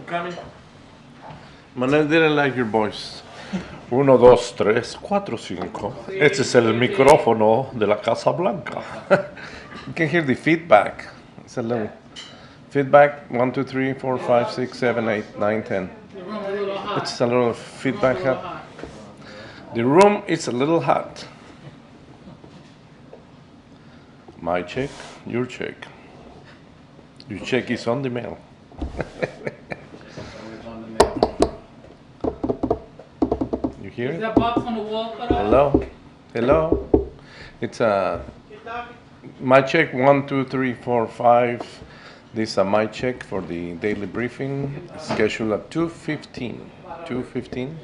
Coming. Manel didn't like your voice. 1, 2, 3, 4, 5. Este es el micrófono de la Casa Blanca. You can hear the feedback. It's a little feedback. 1, 2, 3, 4, 5, 6, 7, 8, 9, 10. It's a little feedback. The room is a little hot. My check, your check. Your check is on the mail. You hear it? Is that box on the wall cut off? Hello? Hello? It's my check 1, 2, 3, 4, 5. This is my check for the daily briefing, scheduled at 2:15. 2:15.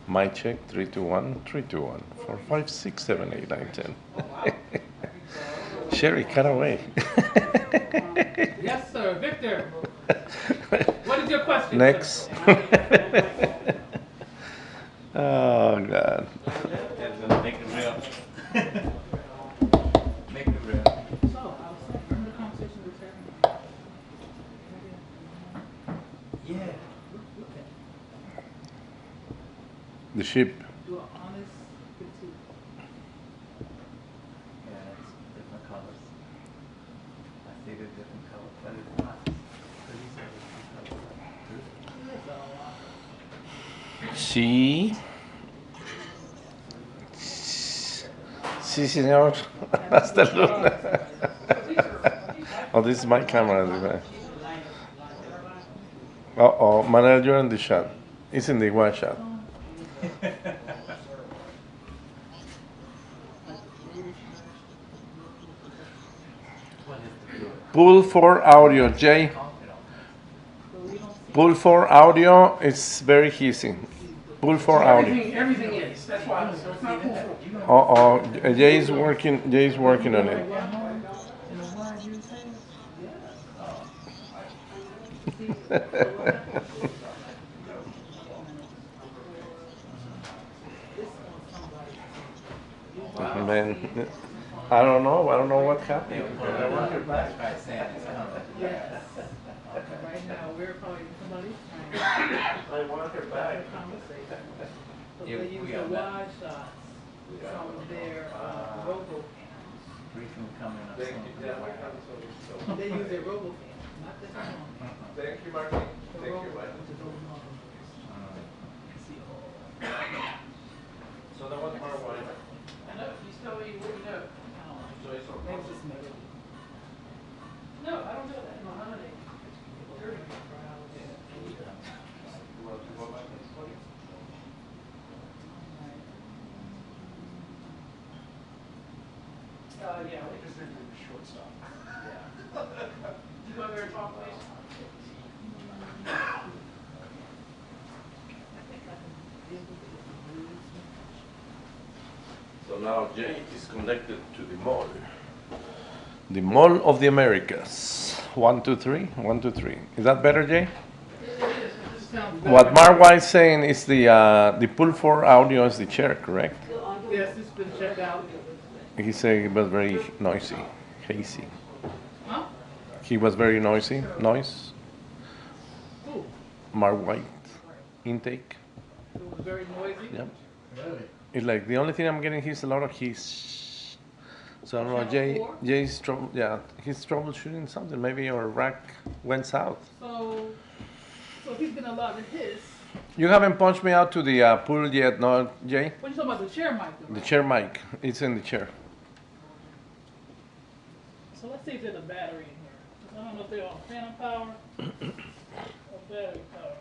My check 3, 2, 1, 3, 2, 1, 4, 5, 6, 7, 8, 9, 10. Sherry, cut away. Yes, sir. Victor, what is your question? Next. Oh, God. Make it real. Make it real. So, I was saying, remember the conversation we were having? Yeah. The ship. Do an honest critique. Yeah, it's different colors. I see the different colors, but it's not. Pretty colors. Sí. Sí, señor. Hasta luego. Oh, this is my camera. Uh-oh, Manuel, you're in the shot. It's in the one shot. Pull for audio, Jay. Pull for audio is very easy. Pull for audio. Everything is. That's why it's not cool. Uh-oh, Jay's working on it. Man, I don't know what happened. Right now, we're probably somebody's trying I want her back. to conversation. So they use the wide shots from their robo Briefing coming up Thank soon. you. They use their robo not this one. Thank you, Martin. The Thank robo, you, Mike. which is over model. So that was my wife. I know, you still, you wouldn't know. Maybe just make it. No, I don't know that. No, I don't know. Yeah, we just did the shortstop. Yeah. You go there and talk, please. So now Jay is connected to the mall. The Mall of the Americas. 1, 2, 3. 1, 2, 3. Is that better, Jay? What Marwa is saying is the pull for audio is the chair, correct? Yes, it's been checked out. He said it was very noisy, hazy. Huh? He was very noisy, noise. Cool. Marwa intake. It was very noisy. Yep. It's like the only thing I'm getting here is a lot of hiss. So I don't know, Jay's trouble. Yeah, he's troubleshooting something. Maybe your rack went south. So he's been allowed to hiss. You haven't punched me out to the pool yet, no, Jay? What are you talking about, the chair mic? Though? The chair mic. It's in the chair. So let's see if there's a battery in here. 'Cause I don't know if they're on phantom power or battery power.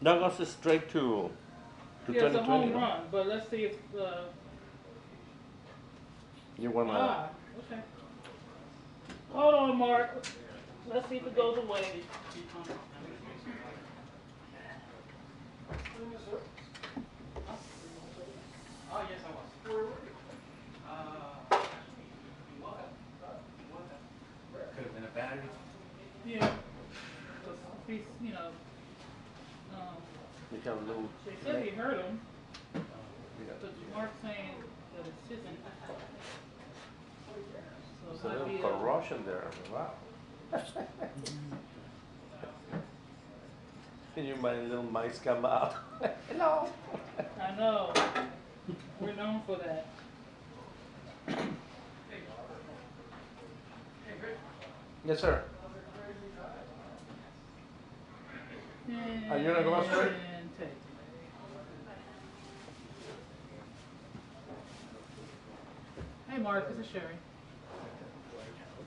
That goes straight to Yeah, it's a home run, but let's see if You wanna? okay. Hold on, Mark. Let's see if it goes away. Oh, yes, I was. Where were you? Could have been a battery. Yeah. He's, you know, You have a little. they said he heard him, but Mark's saying that it's his. So There's a it might be little corrosion there. Wow. You my little mice come out. Hello. I know. We're known for that. Yes, sir. Are you gonna go straight? And take. Hey Mark, this is Sherry.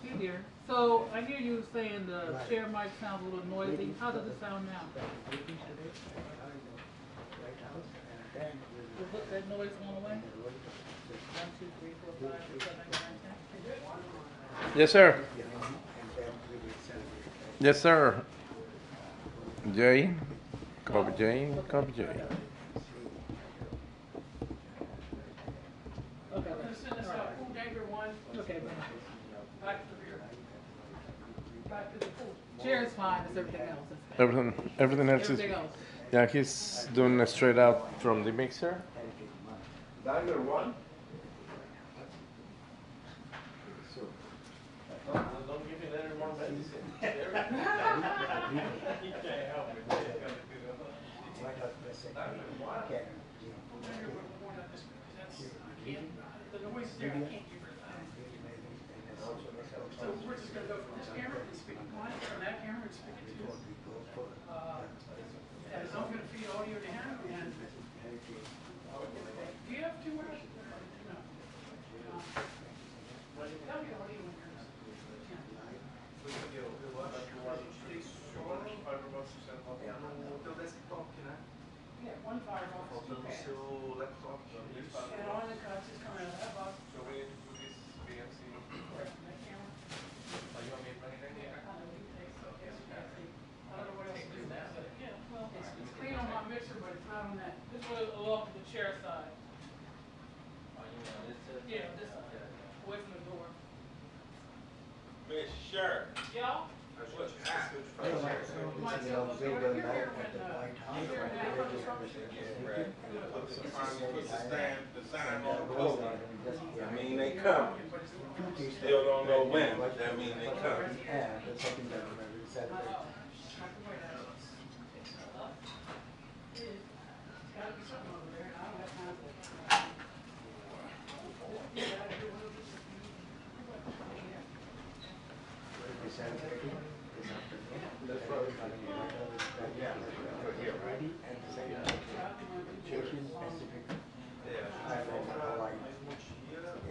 Hey dear. So I hear you saying the chair mic sounds a little noisy. How does it sound now? Will that noise going away? 1, 2, 3, 4, 5, 6, 7, 8, 9, 10. Yes, sir. Yes, sir. Jay. Copy Jay. Copy Jay. Okay. I'm gonna send this out, pool anchor one, Okay. back to the rear. Back to the pool. Chair is fine. It's everything else. Everything else is. Everything else. Yeah, he's doing it straight out from the mixer. Diameter 1. Don't give me any more medicine. The noise is there, I can't hear it. So we're just gonna go from this camera and speak one, from that camera and speak it to, and so I'm gonna feed audio to him, and, do you have 2 more? No. That'll be audio in yours. Yeah, one firebox, two pads. And all the cuts is coming out of that box. Right from that camera. I don't know what else to do now, but yeah, well, it's clean on my mixer, but it's not on that. This was off the chair side. Yeah, this side. Away from the door. Miss Sherry, Y'all? what's happening? Myself, you're here when, you're here when I was from. Put the sign on the door. I mean, they come. Still don't know when, but that mean they come. Gotta be something over there, and I don't have time for it.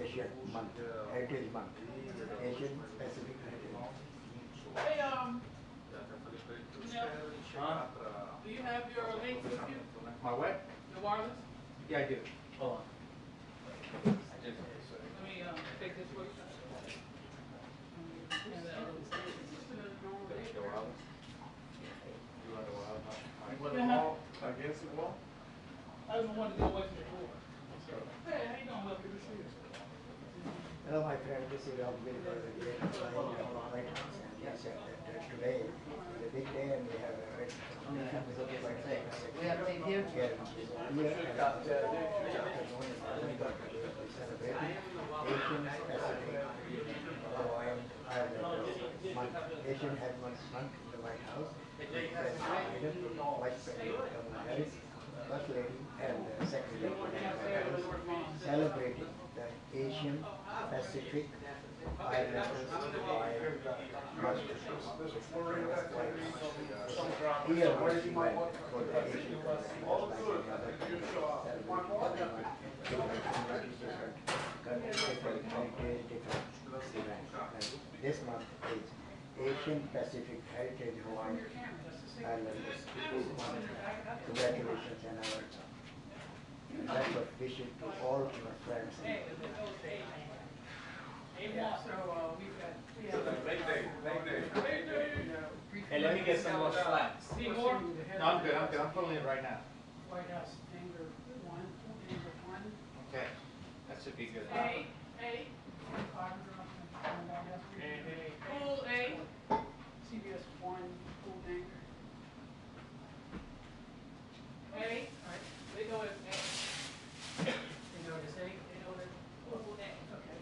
Asian month, Heritage Month, Asian Pacific Heritage Month. Hey, do you have your links with you? My what? Your wireless? Yeah, I do. Hold on. Let me, take this with you. You want the wall, against the wall? I don't want to go away from the door. Hey, how you doing, Will? Good to see you. Hello, my friend, this is Rob Bill for the great White House, and he said that today is a big day and we have a great We have tape here? here and afternoon we celebrating Asian Pacific Hawaiian Island month, Asian Headman's Month in the White House. President Biden, Vice President Kamala Harris, First Lady, and the Secretary of the White House celebrating the Asian Pacific Islanders by Masters. Here was the event for the Asian Pacific This month is Asian Pacific Heritage Hawaiian Islanders. Congratulations and our best of wishes to all our friends. Hey, let me get some more slacks. Need more? No, I'm good, I'm pulling it right now. White House, anger one, anger one. Okay, that should be good. A. Pool A. CBS one, pool anger. A. Alright, they go with A. You know what to say? They go with pool A. Okay.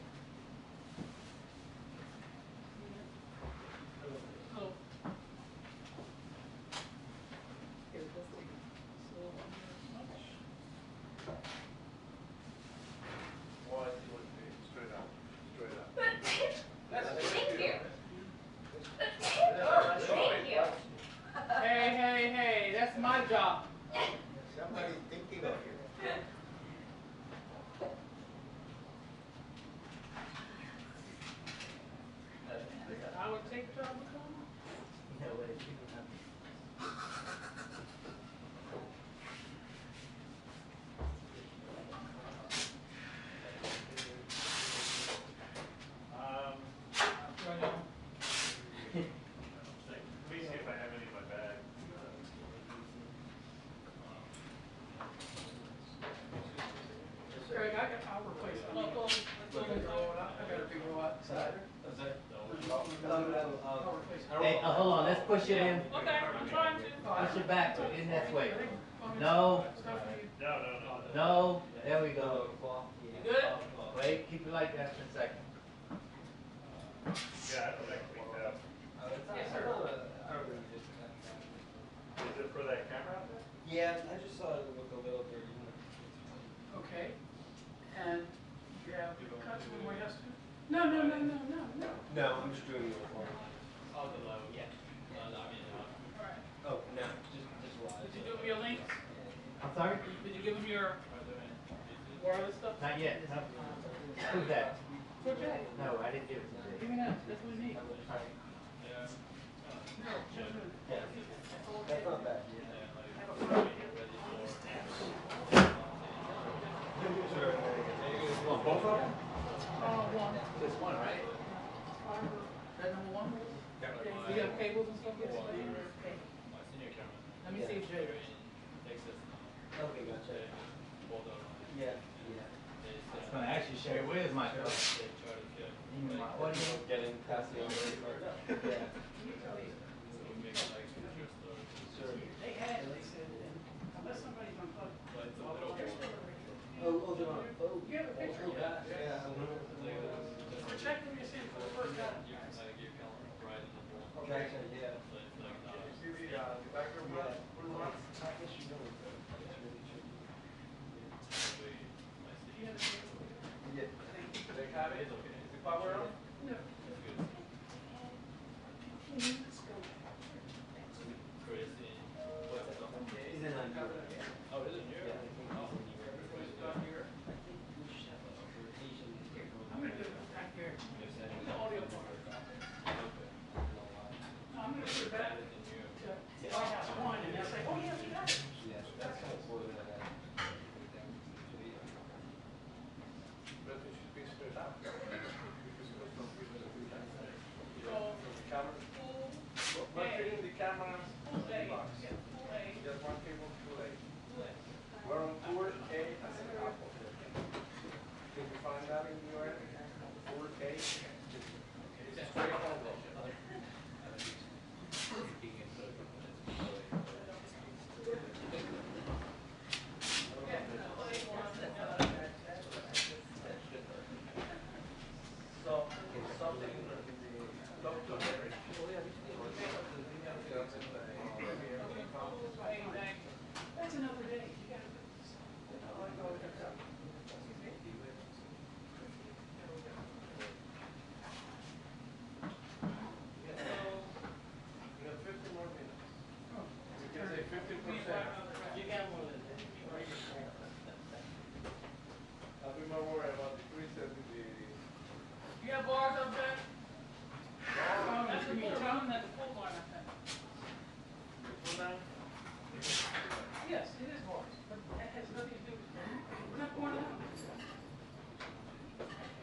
Somebody's thinking of you. I would take job to come. You know what it is. Right now. Let me see if I have any in my bag. Greg, I'll replace it. I'll go. I gotta figure out outside. I'll replace it. Hey, hold on, let's push it in. Okay, I'm trying to. Push it back, in this way. No, no, there we go. You good? Wait, keep it like that for a second. Yeah, I don't think we have. Yes, sir. Is it for that camera out there? Yeah, I just saw it look a little dirty. Okay. And you have cuts one way has to? No. No, I'm just doing the report. All right. Oh, no, just live. Did you give him your link? I'm sorry? Did you give him your wireless stuff? Not yet. No. Who's that? For Jay. No, I didn't give it to Give Jay. me that. That's what we need. That's not bad. Both of them? One. Just one, right? That number one? Do you have cables and stuff? Yes. Let me see Jay. Okay, gotcha. Yeah. I was gonna actually share it with my audio. Getting past the memory card. Yeah. They had it, they said, unless somebody's unplugged. Oh, they're on. Oh, You have a picture? oh, gosh, yeah. Check them, you see it for the first time. Gotcha, yeah. See the background blue ones? I guess you know it, though. That's really tricky. Yeah. They have it? Is the power on? No. He's in on you. Oh, is it new? Yeah, I think he's in you. I'm gonna do it back here. The audio part. No, I'm gonna put it back to White House One, and they'll say, oh, yeah, we got it. Yeah, that's kind of cool that But it should be straight out. Because it was not given a few times. So, The camera. full Not A. fitting the cameras Full in A. the box. Yeah, full A. Just one cable, full A. Full A. We're on tour A as an apple. Did you find that in your end? Tour A? It's straight on. So, something in the doctor. That's another day. You gotta. We have 50 more minutes. We can say 50%. You got more than that. I'll be more worried about the preset with the. You have bars up there? That's the full, tell them that's the full bar, I think. Pull down. Yes, it is bars, but that has nothing to do with, we're not going out.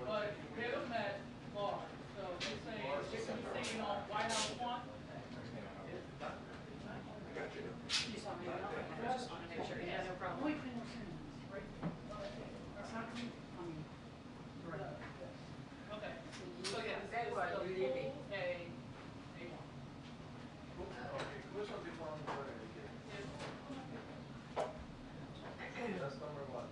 But they're looking at bars, so they say, they're saying on White House One. You saw me, I just want to make sure, yeah, no problem. Wait, wait, wait, right? That's not, right. Okay, so yeah, that is the full A, A1. Okay, which of the ones were it? That's number one.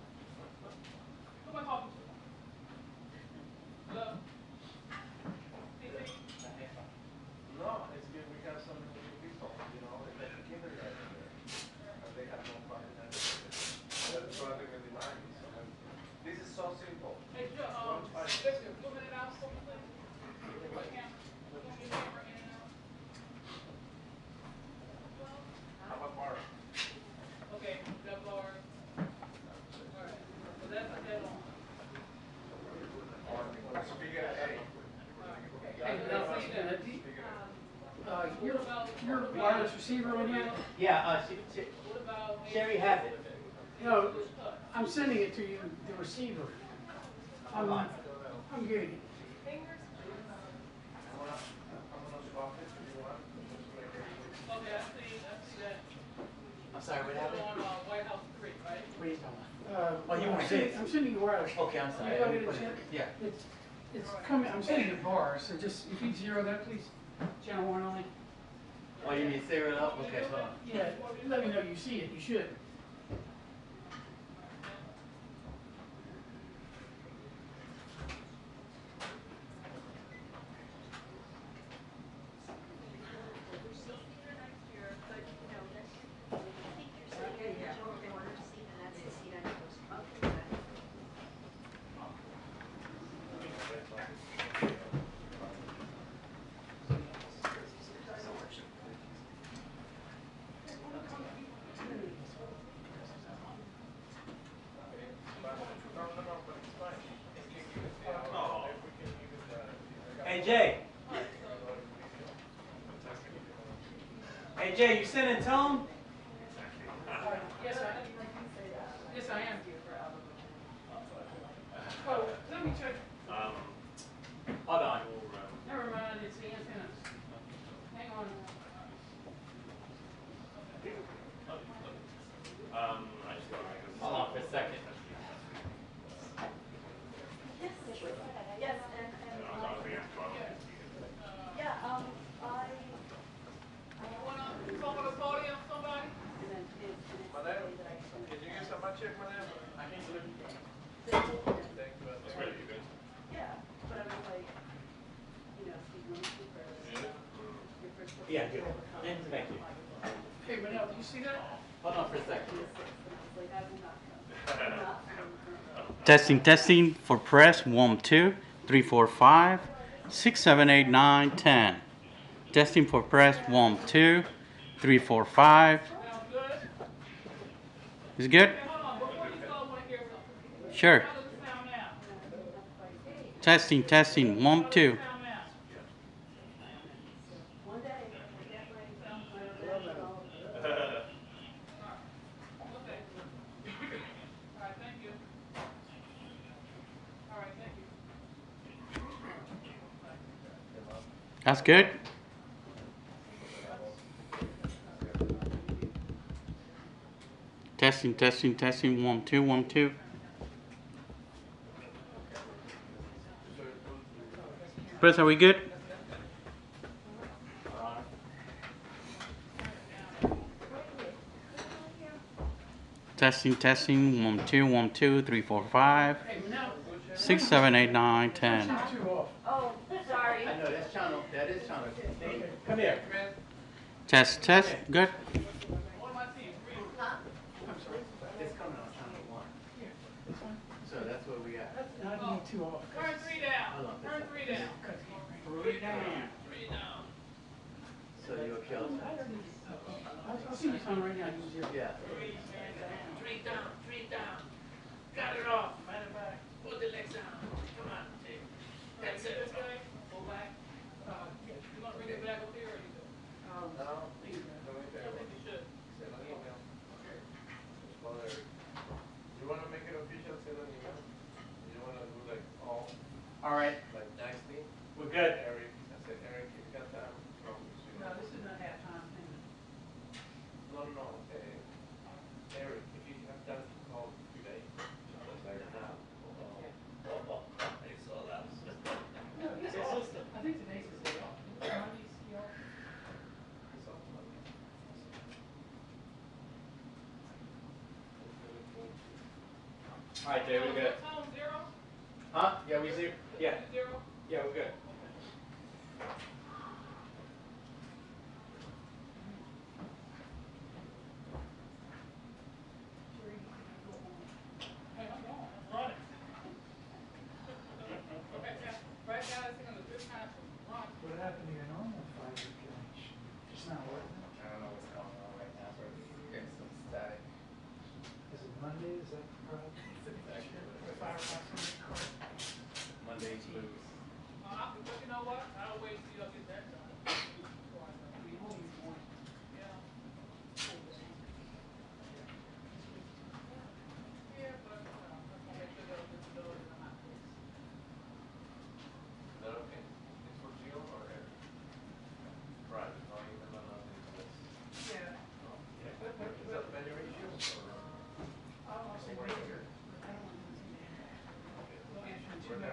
Sherry has it. No, I'm sending it to you, the receiver. I'm getting it. Okay, I see that. I'm sorry, what happened? On White House Creek, right? What are you talking Oh, you want this? I'm sending you wireless. about? Okay, I'm sorry. You got it in chat? Yeah. It's coming, I'm sending you bars, so just, if you zero that, please, channel 1 only. Oh, you need to zero it up? Okay, hold on. Yeah, let me know you see it, you should. Hey, Jay. Hey, Jay, you sending Tone? Yes, I am. Oh, let me check. Hold on. Never mind, it's the antennas. Hang on. Hold on for a second. Yes, yeah, Come on the podium, somebody? Madam, can you get some check, madam? I can't do it. That's great, you good? yeah, but I was like, Steve, let me speak first. Your first book. Yeah, good. Thank you. Hey, Manel, do you see that? Hold on for a second. And I was like, I will not come. Not come. Testing, testing for press 1, 2, 3, 4, 5, 6, 7, 8, 9, 10. Testing for press 1, 2, 3, 4, 5. Sounds good? Is it good? Okay, hold on, before you go, I want to hear something. Sure. How does it sound now? Testing, testing 1, 2. Sound now? One day, I get my Okay. All right, thank you. All right, thank you. That's good. Testing, testing, testing 1, 2, 1, 2. Chris, are we good? Testing, testing 1, 2, 1, 2, 3, 4, 5, 6, 7, 8, 9, 10. Oh, sorry. I know, that's channel. That is channel. Come here. Test, test. Good. It's coming on channel 1. So that's what we got. Not me too off. Turn 3 down. Turn 3 down. 3 down. 3 down. So you'll kill us. I'll see you on right now. Use your. Yeah. 3 down. 3 down. Got it off. Matter of fact, put the legs down. Come on. That's it. Go back. You want to bring it back up here or you do? No. I think you should. You want to make it official, send an email? You want to do like all, All right. like nicely? We're good. Eric, I said, Eric, you got time from, No, this is not halftime thing. no, Eric, if you have time to call today, like now. No, he's off. I think today's his day off. Monday's he off. All right, Jay, we're good. Tone 0? Huh? Yeah, we see. Yeah. 0? Yeah, we're good. Hey, I'm going. I'm running. Right now, it's going to this time to run. What happened to your normal fiber connection? It's not working. I don't know what's going on right now, but it's getting some static. Is it Monday? Is that the problem? Monday's blues. But you know what? I'll wait till y'all get that done. Yeah. Is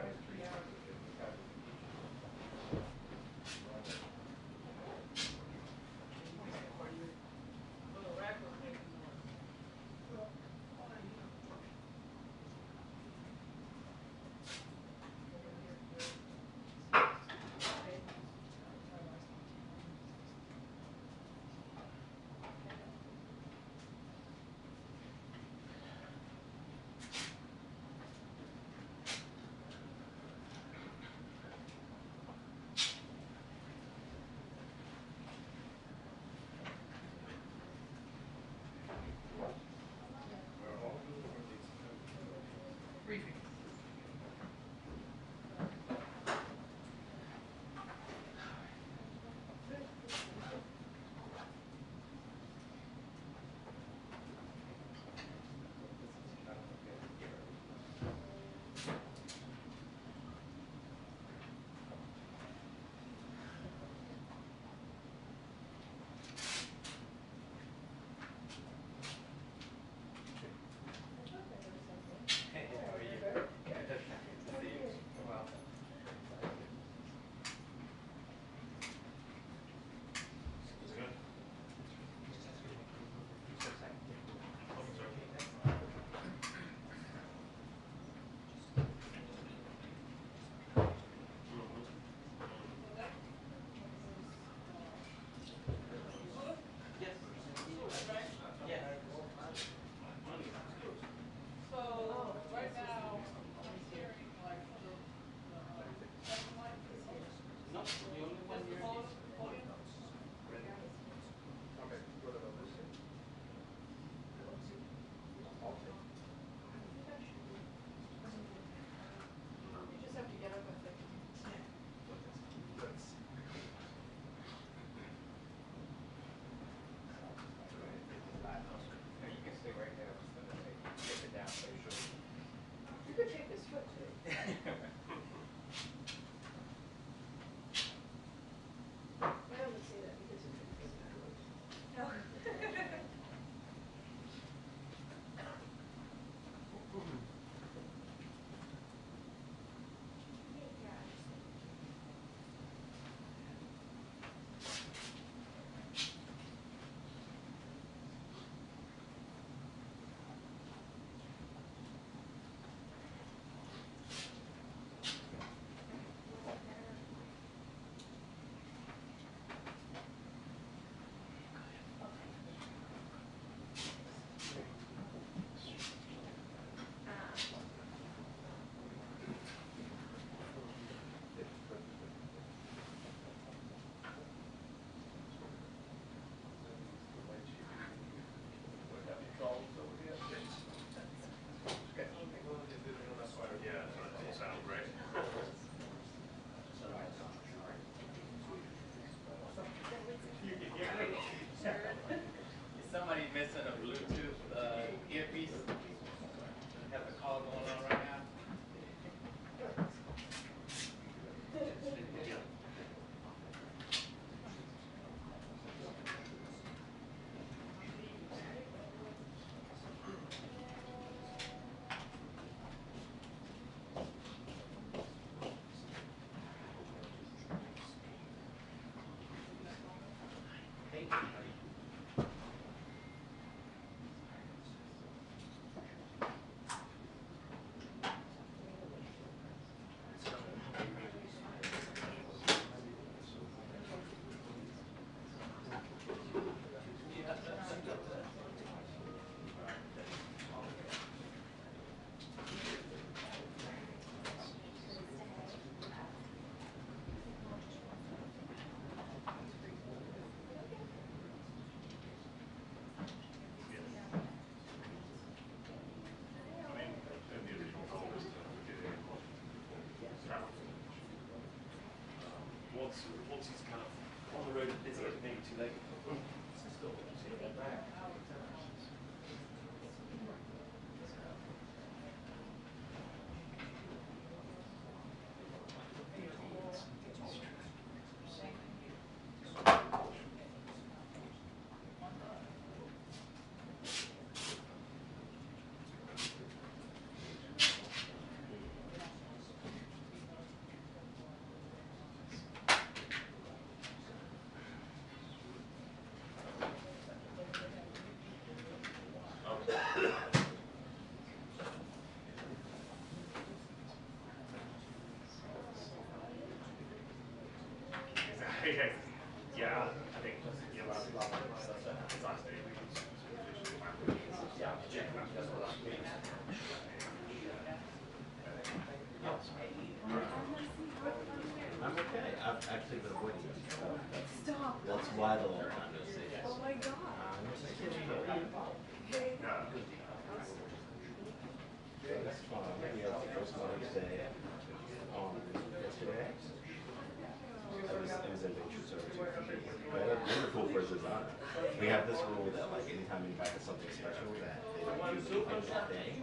somebody missing a Bluetooth earpiece? Have a call going on right now? Once he's kind of on the road and busy, it may be too late. Yeah, I think yeah, a lot of stuff it's on stage. Yeah, I'm okay. I've actually been avoiding it. Stop. That's why the long time no see. Oh my God. That's fun. We had the first Mother's Day yesterday. It was a picture service. But it's wonderful for his design. We have this rule that like anytime we invite something special that they don't do anything that day.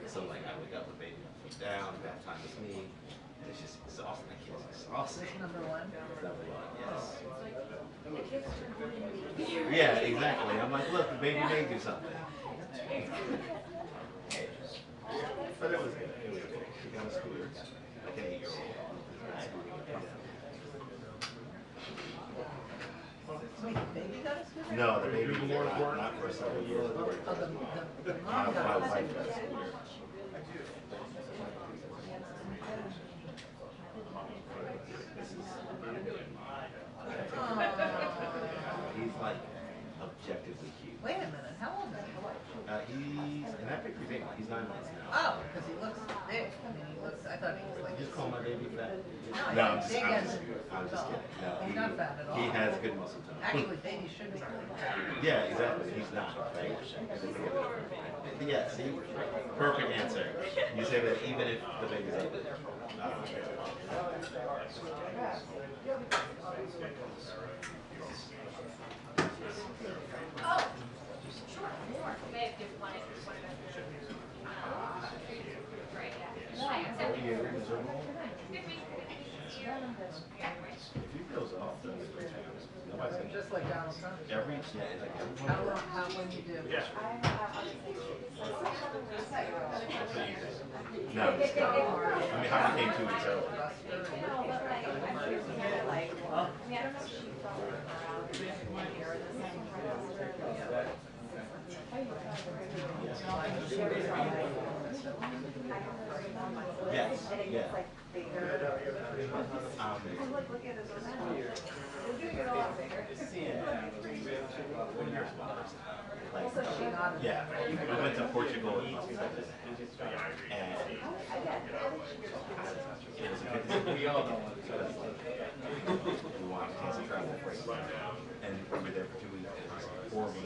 So like I wake up with baby down, bath time with me, and it's just exhausting. My kids exhausting. Number one. Number one, yes. Yeah, exactly. I'm like, look, the baby may do something. But it was good. It was good. She got a scooter. Like an 8-year-old. Wait, the baby got a scooter? No, the baby was not for several years. Oh, the mom got a My wife scooter. got a scooter. He's like objectively cute. Wait a minute, how old is he? He's in that picture big. He's 9 months now. Oh, because he looks big. I mean, he looks, I thought he was like. Just call my baby fat. No, I'm he's big I'm as just kidding. No, he's not fat at all. He has good muscle tone. Actually, babies should be really fat. Yeah, exactly. He's not, right? Yeah, see? Perfect answer. You say that even if the baby's ugly. Oh, sure, more. They have different ones. Right, If he goes off, then nobody's gonna. Just like Donald Trump. Every, yeah, like everyone. How long you do? Yeah. No, it's not. I mean, how many came 2 weeks early? Yes, yeah. Yeah, we went to Portugal and it was we all know we wanted to travel and we were there for 2 weeks. It was horrible.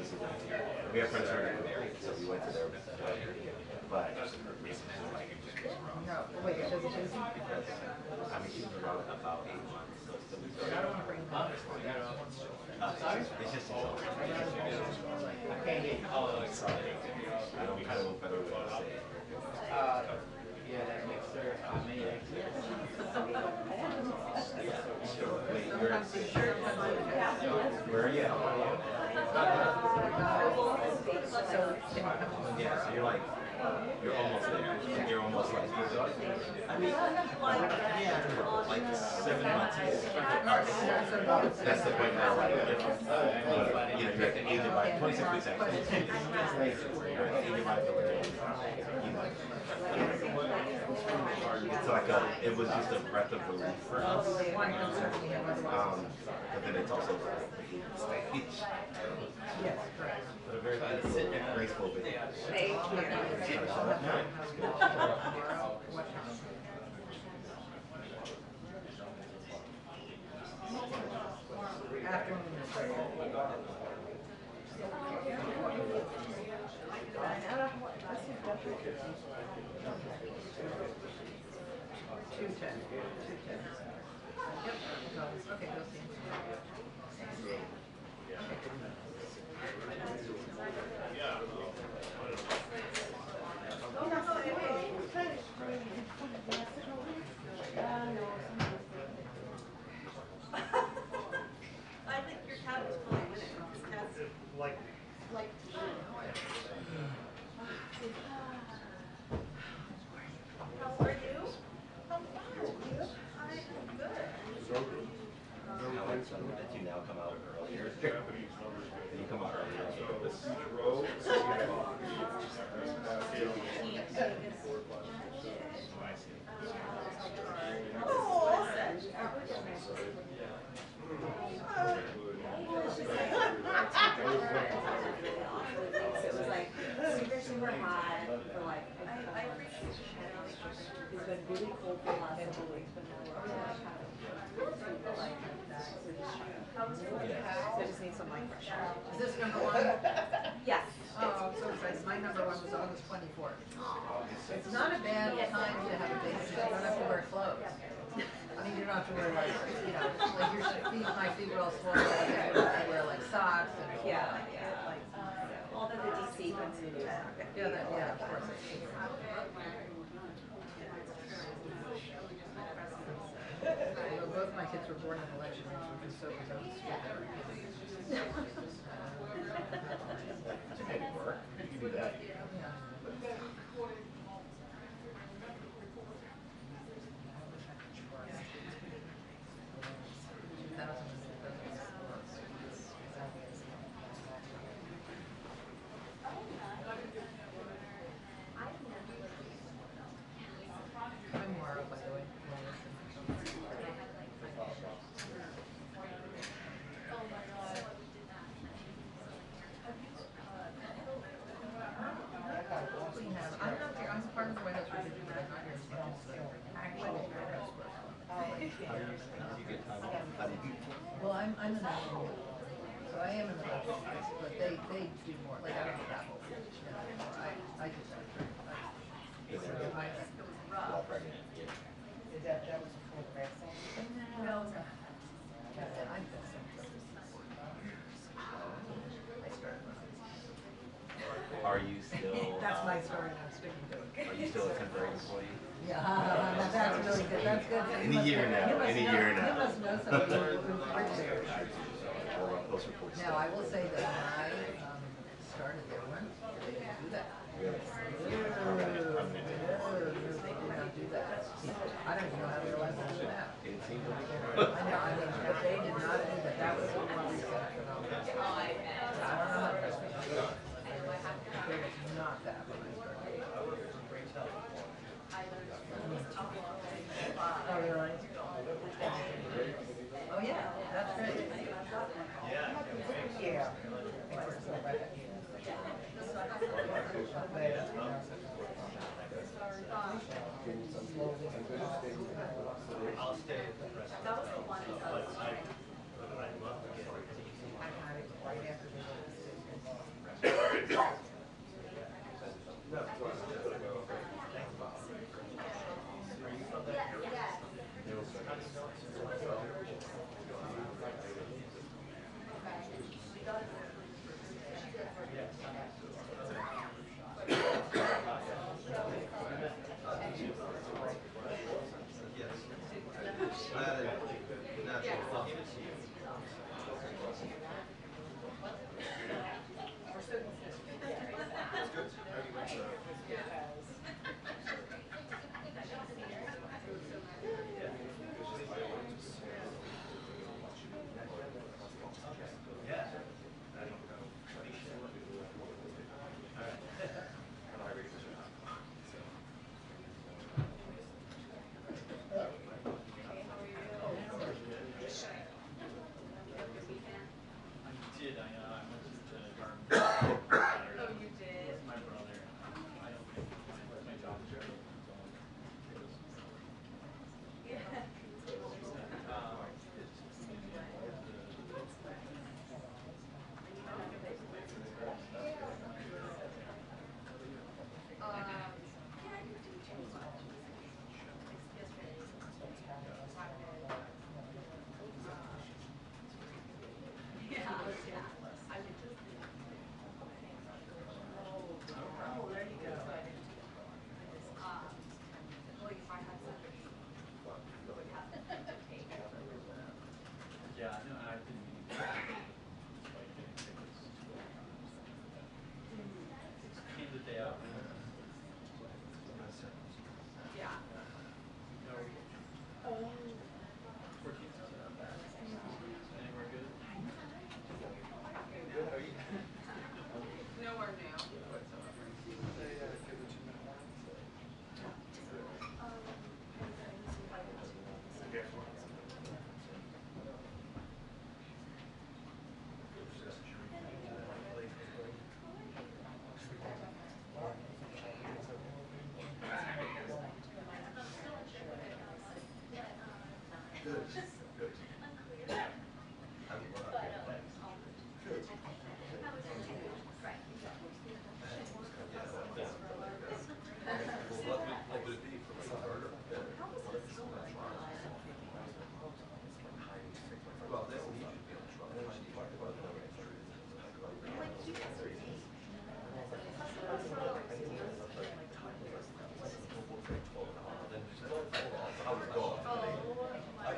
We have friends who are married, so we went to their but No, wait, does it just? because I mean she's about 8 months. So I don't want to bring them up. it's just I can't get sorry. I don't know what better way to say it. Yeah, that mixer made it. Wait, where are you? Yeah, so you're like, you're almost there. You're almost like, I mean, yeah, like 7 months. That's the point now. But, you know, you're at the age of like 26 weeks actually. You're at the age of like, it's like it was just a breath of relief for us. But then it's also stage. Yes, correct. But a very graceful bit. Okay, go see. I think your cat was playing with it. His cat's Like, like to shoot. How are you? I'm fine. You? I am good. That you now come out earlier. You come out earlier on purpose. It was like super, super hot for like, it's been really cold for the last couple weeks, but now we're like that. So I just need some like fresh air. Is this number one? Yes. Oh, I'm so excited. My number one was August 24th. It's not a bad time to have a baby because you don't have to wear clothes. I mean, you don't have to wear like, you know, like your feet, my feet were all swollen. I wear like socks and Yeah, like, all the DC ones to do that. yeah, that, yeah, of course. Although both my kids were born in election, which was so Maybe work. You can do that. Tomorrow, by the way. I'm part of the White House Review, but I'm not here as much as the actual White House correspondent. Well, I'm in the national, so I am in the national, but they do more, like I don't know that whole thing. I do that. Is there a while pregnant? That was a full press. No, it's not. I'm just I started when Are you still? That's my story and I'm sticking to it. Are you still a temporary employee? Yeah, that's really good, that's good. In a year now, in a year now. You must know somebody who's there. Those reports. Now, I will say that when I started there once, they didn't do that. Really? They did not do that. I don't even know how they're allowed to do that. It seems like. I know, I mean, but they did not do that. That was one reason I don't know. I don't know how to there was not that when I started. Oh, really? Oh, yeah, that's great. Yeah. I'll stay at the rest. That was the one that was. But I'd love to get I had it right after the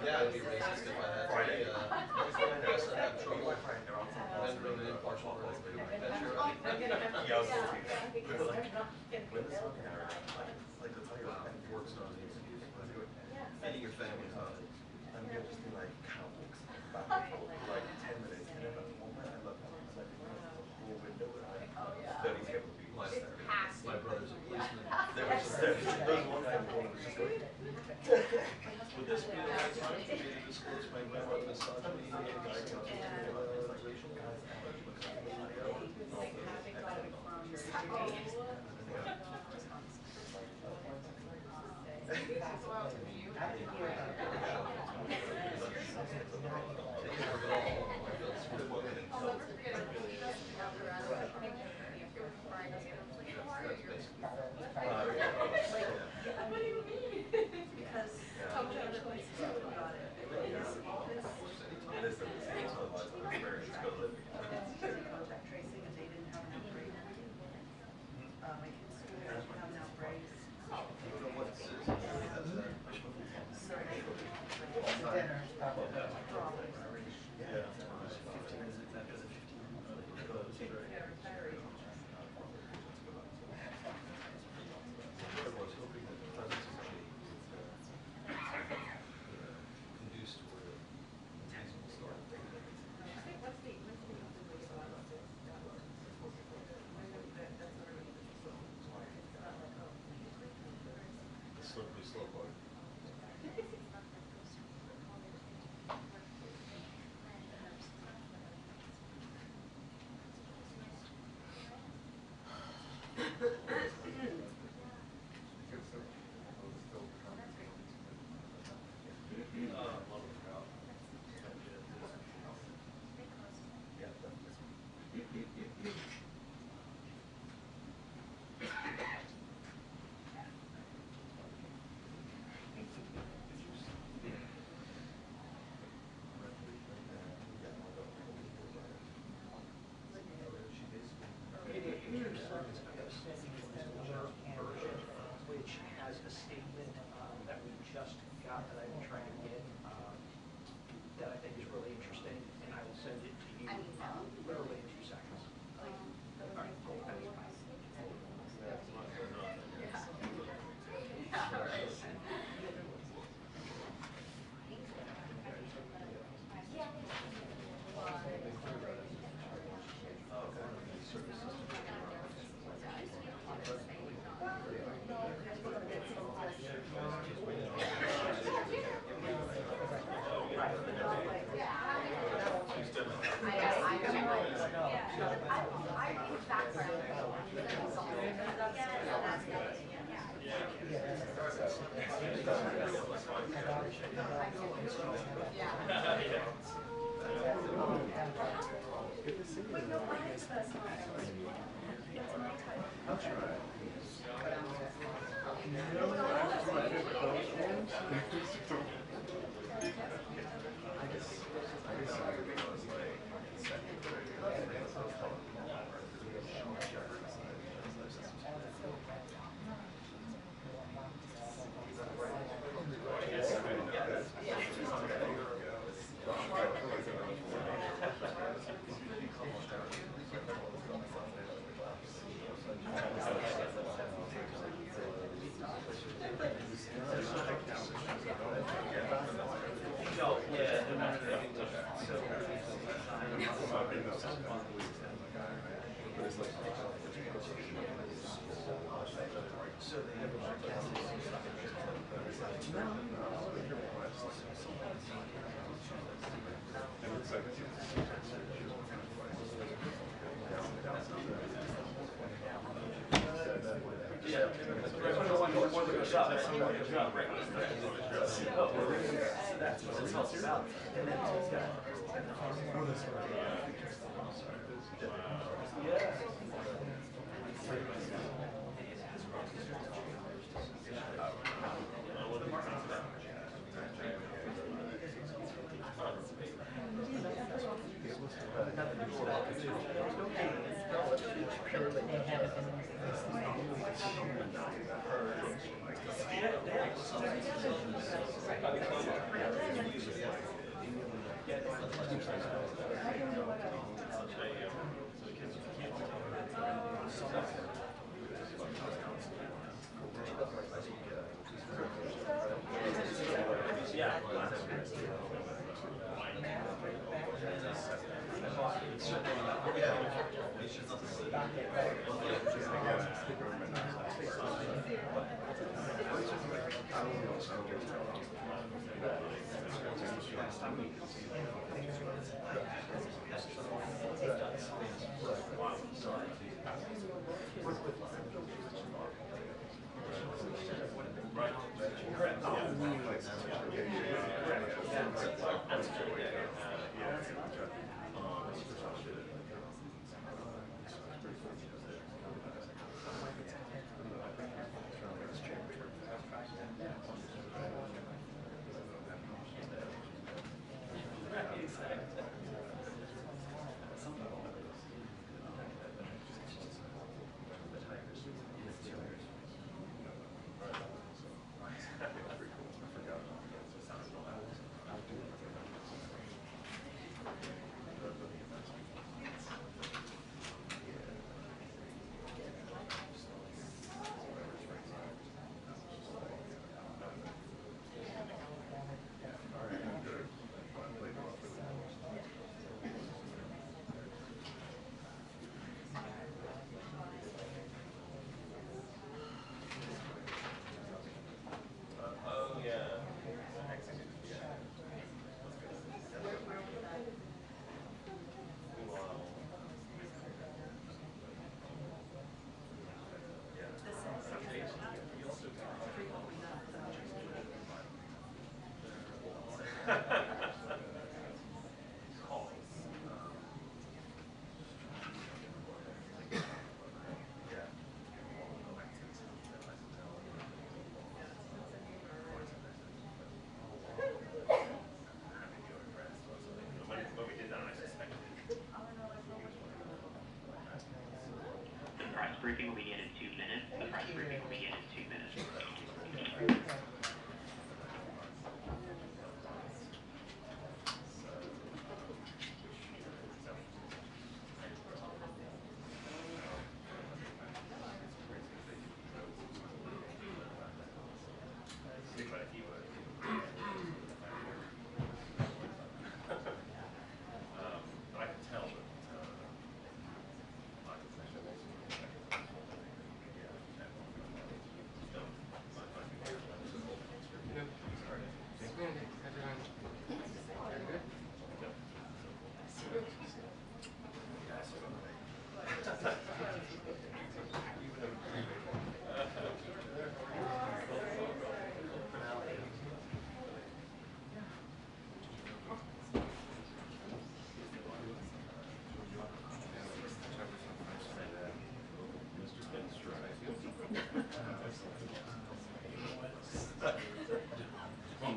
Yeah, I'd be racist if I had to have trouble rendering an impartial verdict. That's your right. Works on these. Feeding your family, huh? I'm going to just do like comics back and forth for like 10 minutes, and then at one point I look up and it's like the whole window and I'm studying people My, there. my brother's a policeman. There was just there was one guy who was just like, Would this be the right time for me to disclose my grandma's misogyny and racial What do you mean? Because contact tracing and they didn't have an outbreak. My kids' school didn't have an outbreak. Slippery slope. Which has a statement that we just got that I've been trying to get that I think is really interesting, and I will send it to you literally in 2 seconds. All right. briefing will begin in 2 minutes. The press briefing will begin in 2 minutes.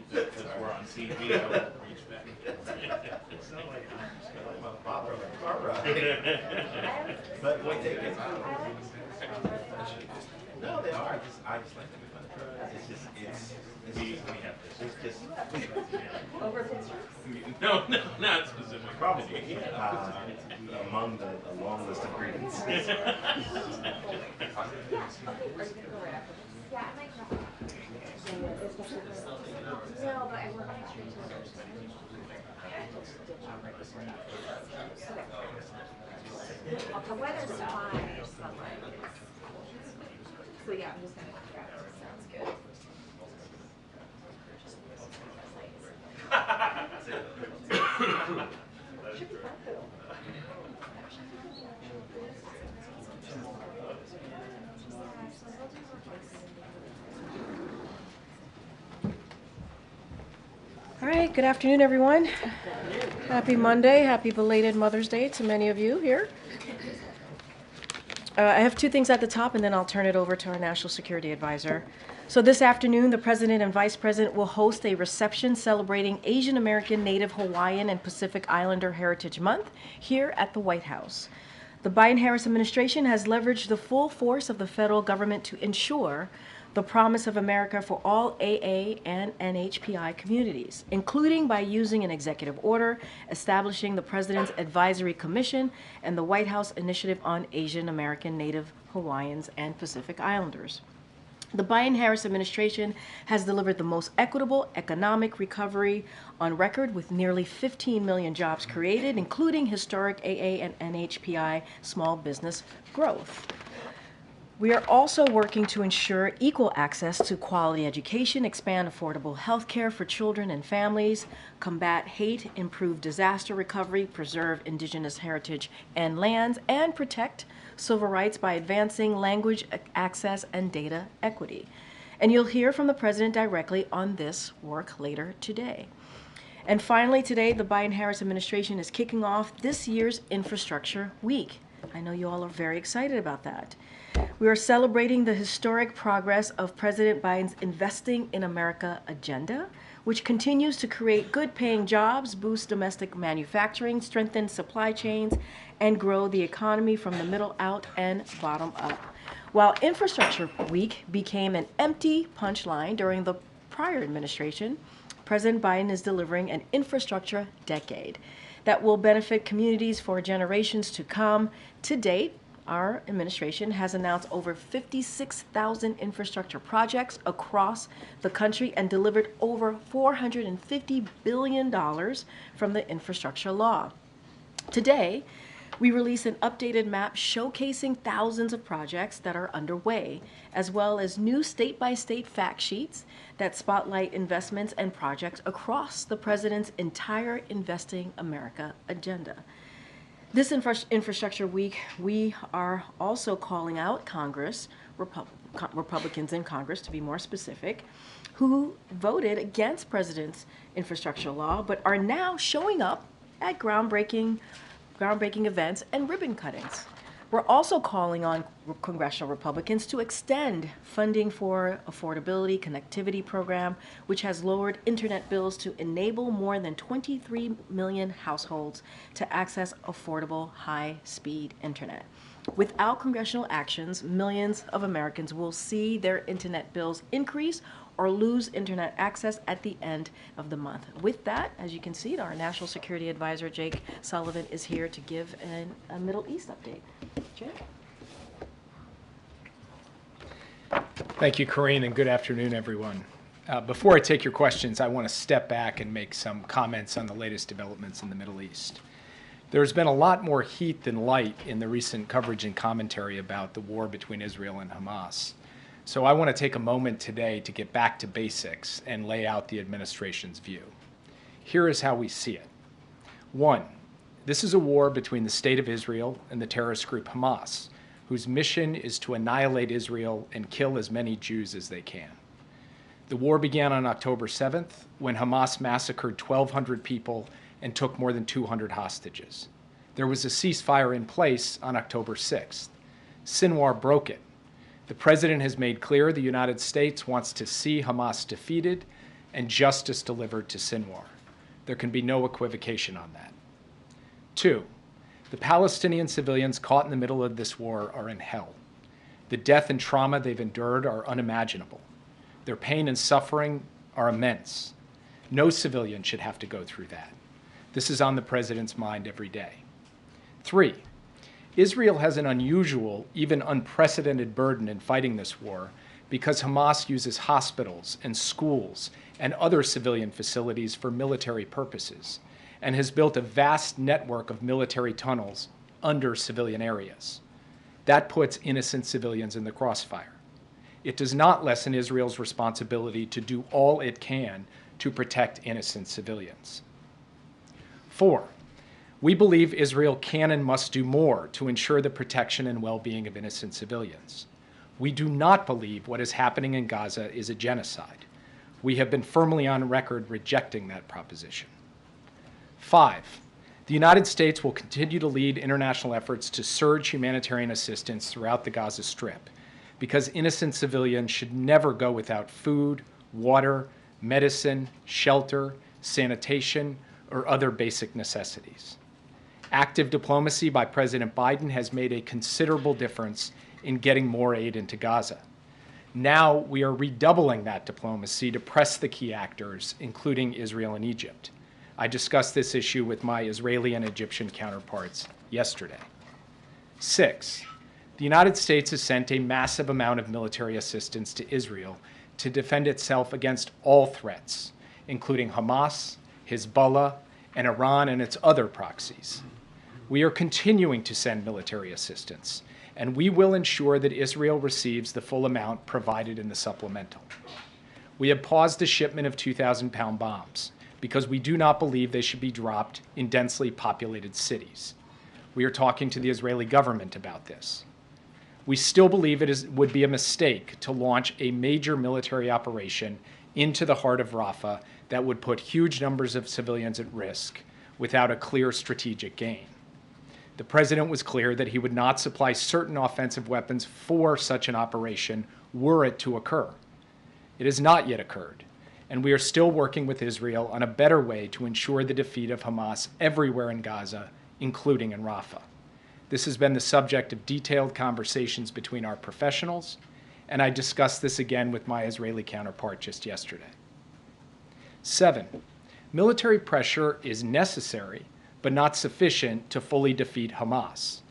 Because we're on TV, I won't reach back. But what they get no, they are. I just like to be fun. It's just, we have this. It's just. Over pictures? No, not specifically. Probably. Among the long list of grievances. Yeah, I might try. No, but I work on straight to the weather's fine, but like, so yeah, I'm just gonna grab it. Sounds good. Should be fun though. All right, good afternoon, everyone. Happy Monday, happy belated Mother's Day to many of you here. I have two things at the top, and then I'll turn it over to our National Security Advisor. So this afternoon, the President and Vice President will host a reception celebrating Asian American, Native Hawaiian, and Pacific Islander Heritage Month here at the White House. The Biden-Harris administration has leveraged the full force of the federal government to ensure the promise of America for all AA and NHPI communities, including by using an executive order establishing the President's Advisory Commission and the White House Initiative on Asian American, Native Hawaiians, and Pacific Islanders. The Biden-Harris administration has delivered the most equitable economic recovery on record, with nearly 15 million jobs created, including historic AA and NHPI small business growth. We are also working to ensure equal access to quality education, expand affordable health care for children and families, combat hate, improve disaster recovery, preserve indigenous heritage and lands, and protect civil rights by advancing language access and data equity. And you'll hear from the President directly on this work later today. And finally, today, the Biden-Harris administration is kicking off this year's Infrastructure Week. I know you all are very excited about that. We are celebrating the historic progress of President Biden's Investing in America agenda, which continues to create good-paying jobs, boost domestic manufacturing, strengthen supply chains, and grow the economy from the middle out and bottom up. While Infrastructure Week became an empty punchline during the prior administration, President Biden is delivering an infrastructure decade that will benefit communities for generations to come. To date, our administration has announced over 56,000 infrastructure projects across the country and delivered over $450 billion from the infrastructure law. Today, we release an updated map showcasing thousands of projects that are underway, as well as new state-by-state fact sheets that spotlight investments and projects across the President's entire Investing America agenda. This Infrastructure Week, we are also calling out Congress, Republicans in Congress to be more specific, who voted against President's infrastructure law, but are now showing up at groundbreaking events and ribbon cuttings. We're also calling on congressional Republicans to extend funding for Affordability Connectivity Program, which has lowered internet bills to enable more than 23 million households to access affordable, high-speed internet. Without congressional actions, millions of Americans will see their internet bills increase or lose internet access at the end of the month. With that, as you can see, our National Security Advisor, Jake Sullivan, is here to give a Middle East update. Jake? Thank you, Karine, and good afternoon, everyone. Before I take your questions, I want to step back and make some comments on the latest developments in the Middle East. There's been a lot more heat than light in the recent coverage and commentary about the war between Israel and Hamas. So I want to take a moment today to get back to basics and lay out the administration's view. Here is how we see it. 1, this is a war between the State of Israel and the terrorist group Hamas, whose mission is to annihilate Israel and kill as many Jews as they can. The war began on October 7th, when Hamas massacred 1,200 people and took more than 200 hostages. There was a ceasefire in place on October 6th. Sinwar broke it. The President has made clear the United States wants to see Hamas defeated and justice delivered to Sinwar. There can be no equivocation on that. 2, the Palestinian civilians caught in the middle of this war are in hell. The death and trauma they've endured are unimaginable. Their pain and suffering are immense. No civilian should have to go through that. This is on the President's mind every day. 3, Israel has an unusual, even unprecedented burden in fighting this war because Hamas uses hospitals and schools and other civilian facilities for military purposes and has built a vast network of military tunnels under civilian areas. That puts innocent civilians in the crossfire. It does not lessen Israel's responsibility to do all it can to protect innocent civilians. 4, we believe Israel can and must do more to ensure the protection and well-being of innocent civilians. We do not believe what is happening in Gaza is a genocide. We have been firmly on record rejecting that proposition. 5, the United States will continue to lead international efforts to surge humanitarian assistance throughout the Gaza Strip, because innocent civilians should never go without food, water, medicine, shelter, sanitation, or other basic necessities. Active diplomacy by President Biden has made a considerable difference in getting more aid into Gaza. Now we are redoubling that diplomacy to press the key actors, including Israel and Egypt. I discussed this issue with my Israeli and Egyptian counterparts yesterday. 6, the United States has sent a massive amount of military assistance to Israel to defend itself against all threats, including Hamas, Hezbollah, and Iran and its other proxies. We are continuing to send military assistance, and we will ensure that Israel receives the full amount provided in the supplemental. We have paused the shipment of 2,000-pound bombs because we do not believe they should be dropped in densely populated cities. We are talking to the Israeli government about this. We still believe would be a mistake to launch a major military operation into the heart of Rafah that would put huge numbers of civilians at risk without a clear strategic gain. The president was clear that he would not supply certain offensive weapons for such an operation were it to occur. It has not yet occurred, and we are still working with Israel on a better way to ensure the defeat of Hamas everywhere in Gaza, including in Rafah. This has been the subject of detailed conversations between our professionals, and I discussed this again with my Israeli counterpart just yesterday. 7, military pressure is necessary, but not sufficient to fully defeat Hamas.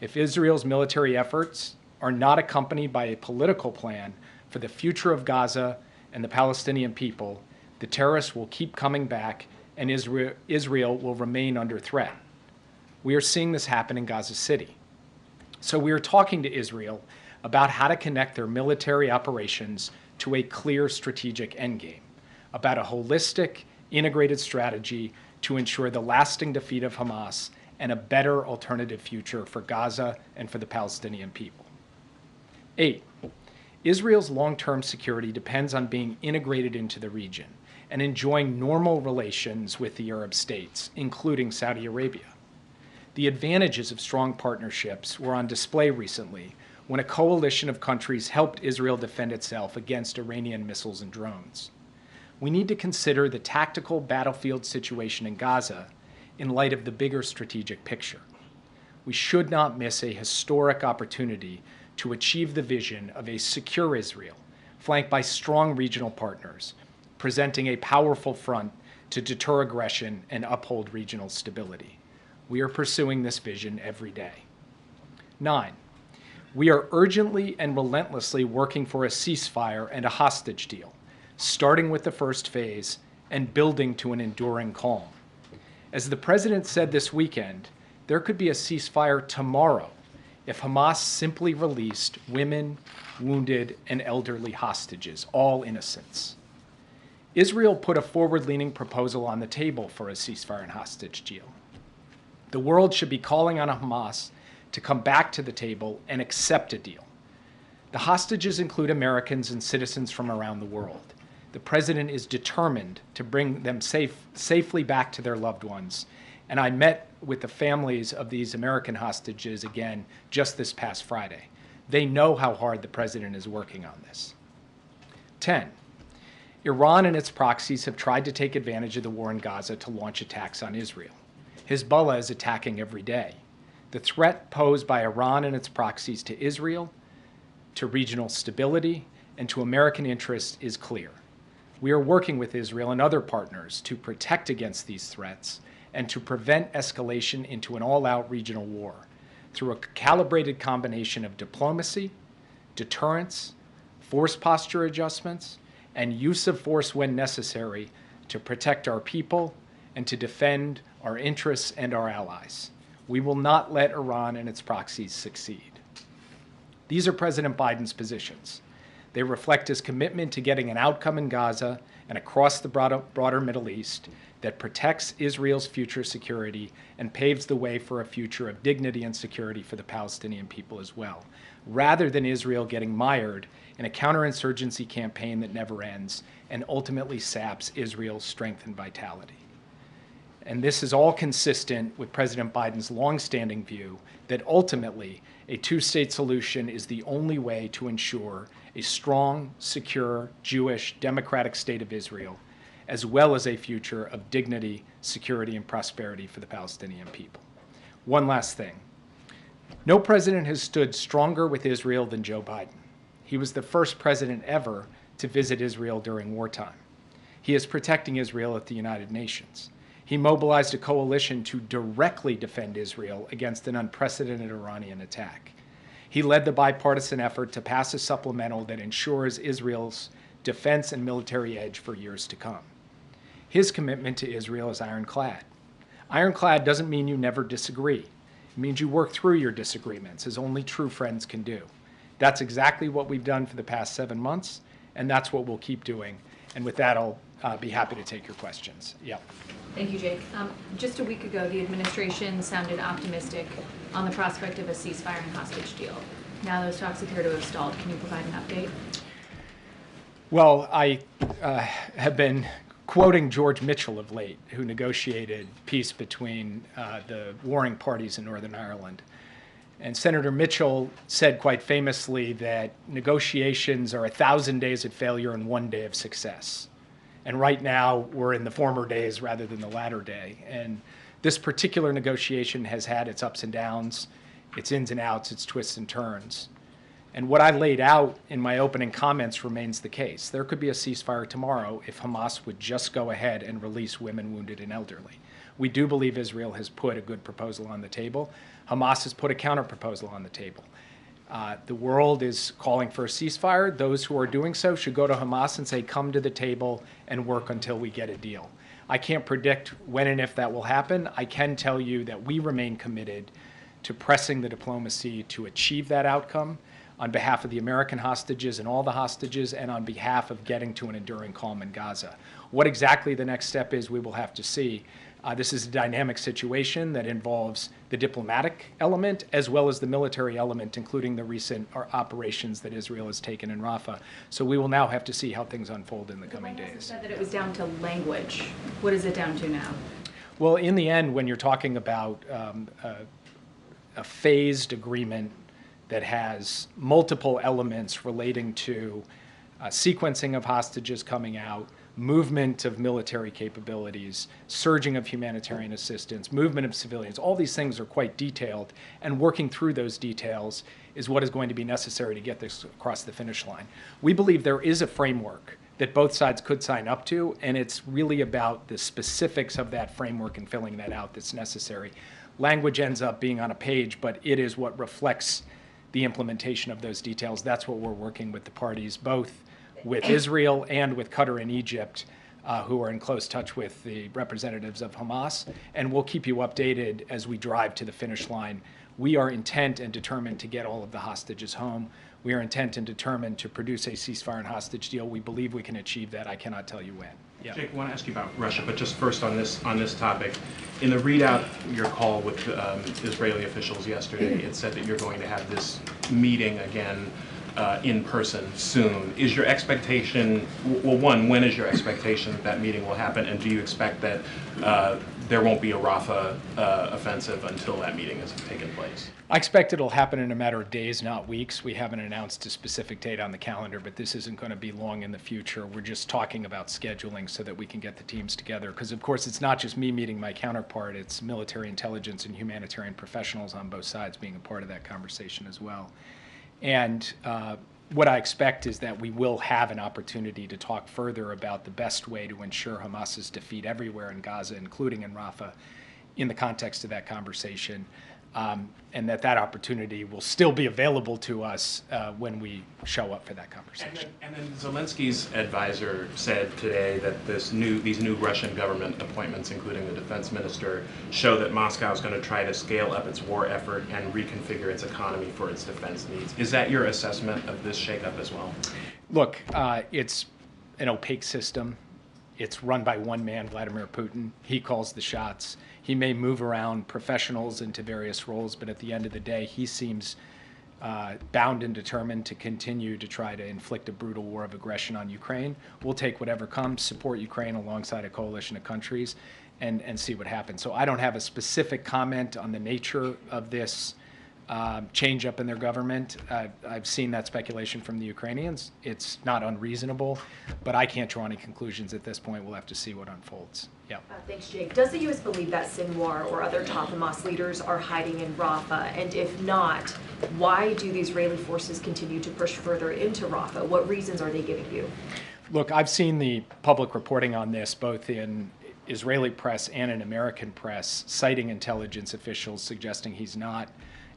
If Israel's military efforts are not accompanied by a political plan for the future of Gaza and the Palestinian people, the terrorists will keep coming back and Israel will remain under threat. We are seeing this happen in Gaza City. So we are talking to Israel about how to connect their military operations to a clear strategic endgame, about a holistic, integrated strategy to ensure the lasting defeat of Hamas and a better alternative future for Gaza and for the Palestinian people. 8, Israel's long-term security depends on being integrated into the region and enjoying normal relations with the Arab states, including Saudi Arabia. The advantages of strong partnerships were on display recently when a coalition of countries helped Israel defend itself against Iranian missiles and drones. We need to consider the tactical battlefield situation in Gaza in light of the bigger strategic picture. We should not miss a historic opportunity to achieve the vision of a secure Israel, flanked by strong regional partners, presenting a powerful front to deter aggression and uphold regional stability. We are pursuing this vision every day. 9, we are urgently and relentlessly working for a ceasefire and a hostage deal, starting with the first phase and building to an enduring calm. As the president said this weekend, there could be a ceasefire tomorrow if Hamas simply released women, wounded, and elderly hostages, all innocents. Israel put a forward-leaning proposal on the table for a ceasefire and hostage deal. The world should be calling on Hamas to come back to the table and accept a deal. The hostages include Americans and citizens from around the world. The president is determined to bring them safely back to their loved ones, and I met with the families of these American hostages again just this past Friday. They know how hard the president is working on this. 10, Iran and its proxies have tried to take advantage of the war in Gaza to launch attacks on Israel. Hezbollah is attacking every day. The threat posed by Iran and its proxies to Israel, to regional stability, and to American interests is clear. We are working with Israel and other partners to protect against these threats and to prevent escalation into an all-out regional war through a calibrated combination of diplomacy, deterrence, force posture adjustments, and use of force when necessary to protect our people and to defend our interests and our allies. We will not let Iran and its proxies succeed. These are President Biden's positions. They reflect his commitment to getting an outcome in Gaza and across the broader Middle East that protects Israel's future security and paves the way for a future of dignity and security for the Palestinian people as well, rather than Israel getting mired in a counterinsurgency campaign that never ends and ultimately saps Israel's strength and vitality. And this is all consistent with President Biden's longstanding view that ultimately a two-state solution is the only way to ensure a strong, secure, Jewish, democratic state of Israel, as well as a future of dignity, security, and prosperity for the Palestinian people. One last thing. No president has stood stronger with Israel than Joe Biden. He was the first president ever to visit Israel during wartime. He is protecting Israel at the United Nations. He mobilized a coalition to directly defend Israel against an unprecedented Iranian attack. He led the bipartisan effort to pass a supplemental that ensures Israel's defense and military edge for years to come. His commitment to Israel is ironclad. Ironclad doesn't mean you never disagree. It means you work through your disagreements, as only true friends can do. That's exactly what we've done for the past 7 months, and that's what we'll keep doing. And with that, I'll be happy to take your questions. Yeah. Thank you, Jake. Just a week ago, the administration sounded optimistic on the prospect of a ceasefire and hostage deal. Now those talks appear to have stalled. Can you provide an update? Well, I have been quoting George Mitchell of late, who negotiated peace between the warring parties in Northern Ireland. And Senator Mitchell said quite famously that negotiations are 1,000 days of failure and 1 day of success. And right now, we're in the former days rather than the latter day. And this particular negotiation has had its ups and downs, its ins and outs, its twists and turns. And what I laid out in my opening comments remains the case. There could be a ceasefire tomorrow if Hamas would just go ahead and release women, wounded, and elderly. We do believe Israel has put a good proposal on the table. Hamas has put a counter-proposal on the table. The world is calling for a ceasefire. Those who are doing so should go to Hamas and say, come to the table and work until we get a deal. I can't predict when and if that will happen. I can tell you that we remain committed to pressing the diplomacy to achieve that outcome on behalf of the American hostages and all the hostages, and on behalf of getting to an enduring calm in Gaza. What exactly the next step is, we will have to see. This is a dynamic situation that involves the diplomatic element as well as the military element, including the recent operations that Israel has taken in Rafah. So we will now have to see how things unfold in the coming days. You said that it was down to language. What is it down to now? Well, in the end, when you're talking about a phased agreement that has multiple elements relating to sequencing of hostages coming out, movement of military capabilities, surging of humanitarian assistance, movement of civilians, all these things are quite detailed, and working through those details is what is going to be necessary to get this across the finish line. We believe there is a framework that both sides could sign up to, and it's really about the specifics of that framework and filling that out that's necessary. Language ends up being on a page, but it is what reflects the implementation of those details. That's what we're working with the parties, both with Israel and with Qatar and Egypt, who are in close touch with the representatives of Hamas, and we'll keep you updated as we drive to the finish line. We are intent and determined to get all of the hostages home. We are intent and determined to produce a ceasefire and hostage deal. We believe we can achieve that. I cannot tell you when. Yeah. Jake, I want to ask you about Russia, but just first on this topic. In the readout, your call with Israeli officials yesterday, it said that you're going to have this meeting again in person soon. Is your expectation, well, one, when is your expectation that that meeting will happen, and do you expect that there won't be a Rafah offensive until that meeting has taken place? I expect it'll happen in a matter of days, not weeks. We haven't announced a specific date on the calendar, but this isn't going to be long in the future. We're just talking about scheduling so that we can get the teams together. Because, of course, it's not just me meeting my counterpart. It's military intelligence and humanitarian professionals on both sides being a part of that conversation as well. And what I expect is that we will have an opportunity to talk further about the best way to ensure Hamas's defeat everywhere in Gaza, including in Rafah, in the context of that conversation. And that opportunity will still be available to us when we show up for that conversation. And then Zelensky's advisor said today that these new Russian government appointments, including the defense minister, show that Moscow is going to try to scale up its war effort and reconfigure its economy for its defense needs. Is that your assessment of this shakeup as well? Look, it's an opaque system. It's run by one man, Vladimir Putin. He calls the shots. He may move around professionals into various roles, but at the end of the day, he seems bound and determined to continue to try to inflict a brutal war of aggression on Ukraine. We'll take whatever comes, support Ukraine alongside a coalition of countries, and see what happens. So I don't have a specific comment on the nature of this change up in their government. I've seen that speculation from the Ukrainians. It's not unreasonable, but I can't draw any conclusions at this point. We'll have to see what unfolds. Yeah. Thanks, Jake. Does the U.S. believe that Sinwar or other top Hamas leaders are hiding in Rafah? And if not, why do the Israeli forces continue to push further into Rafah? What reasons are they giving you? Look, I've seen the public reporting on this, both in Israeli press and in American press, citing intelligence officials suggesting he's not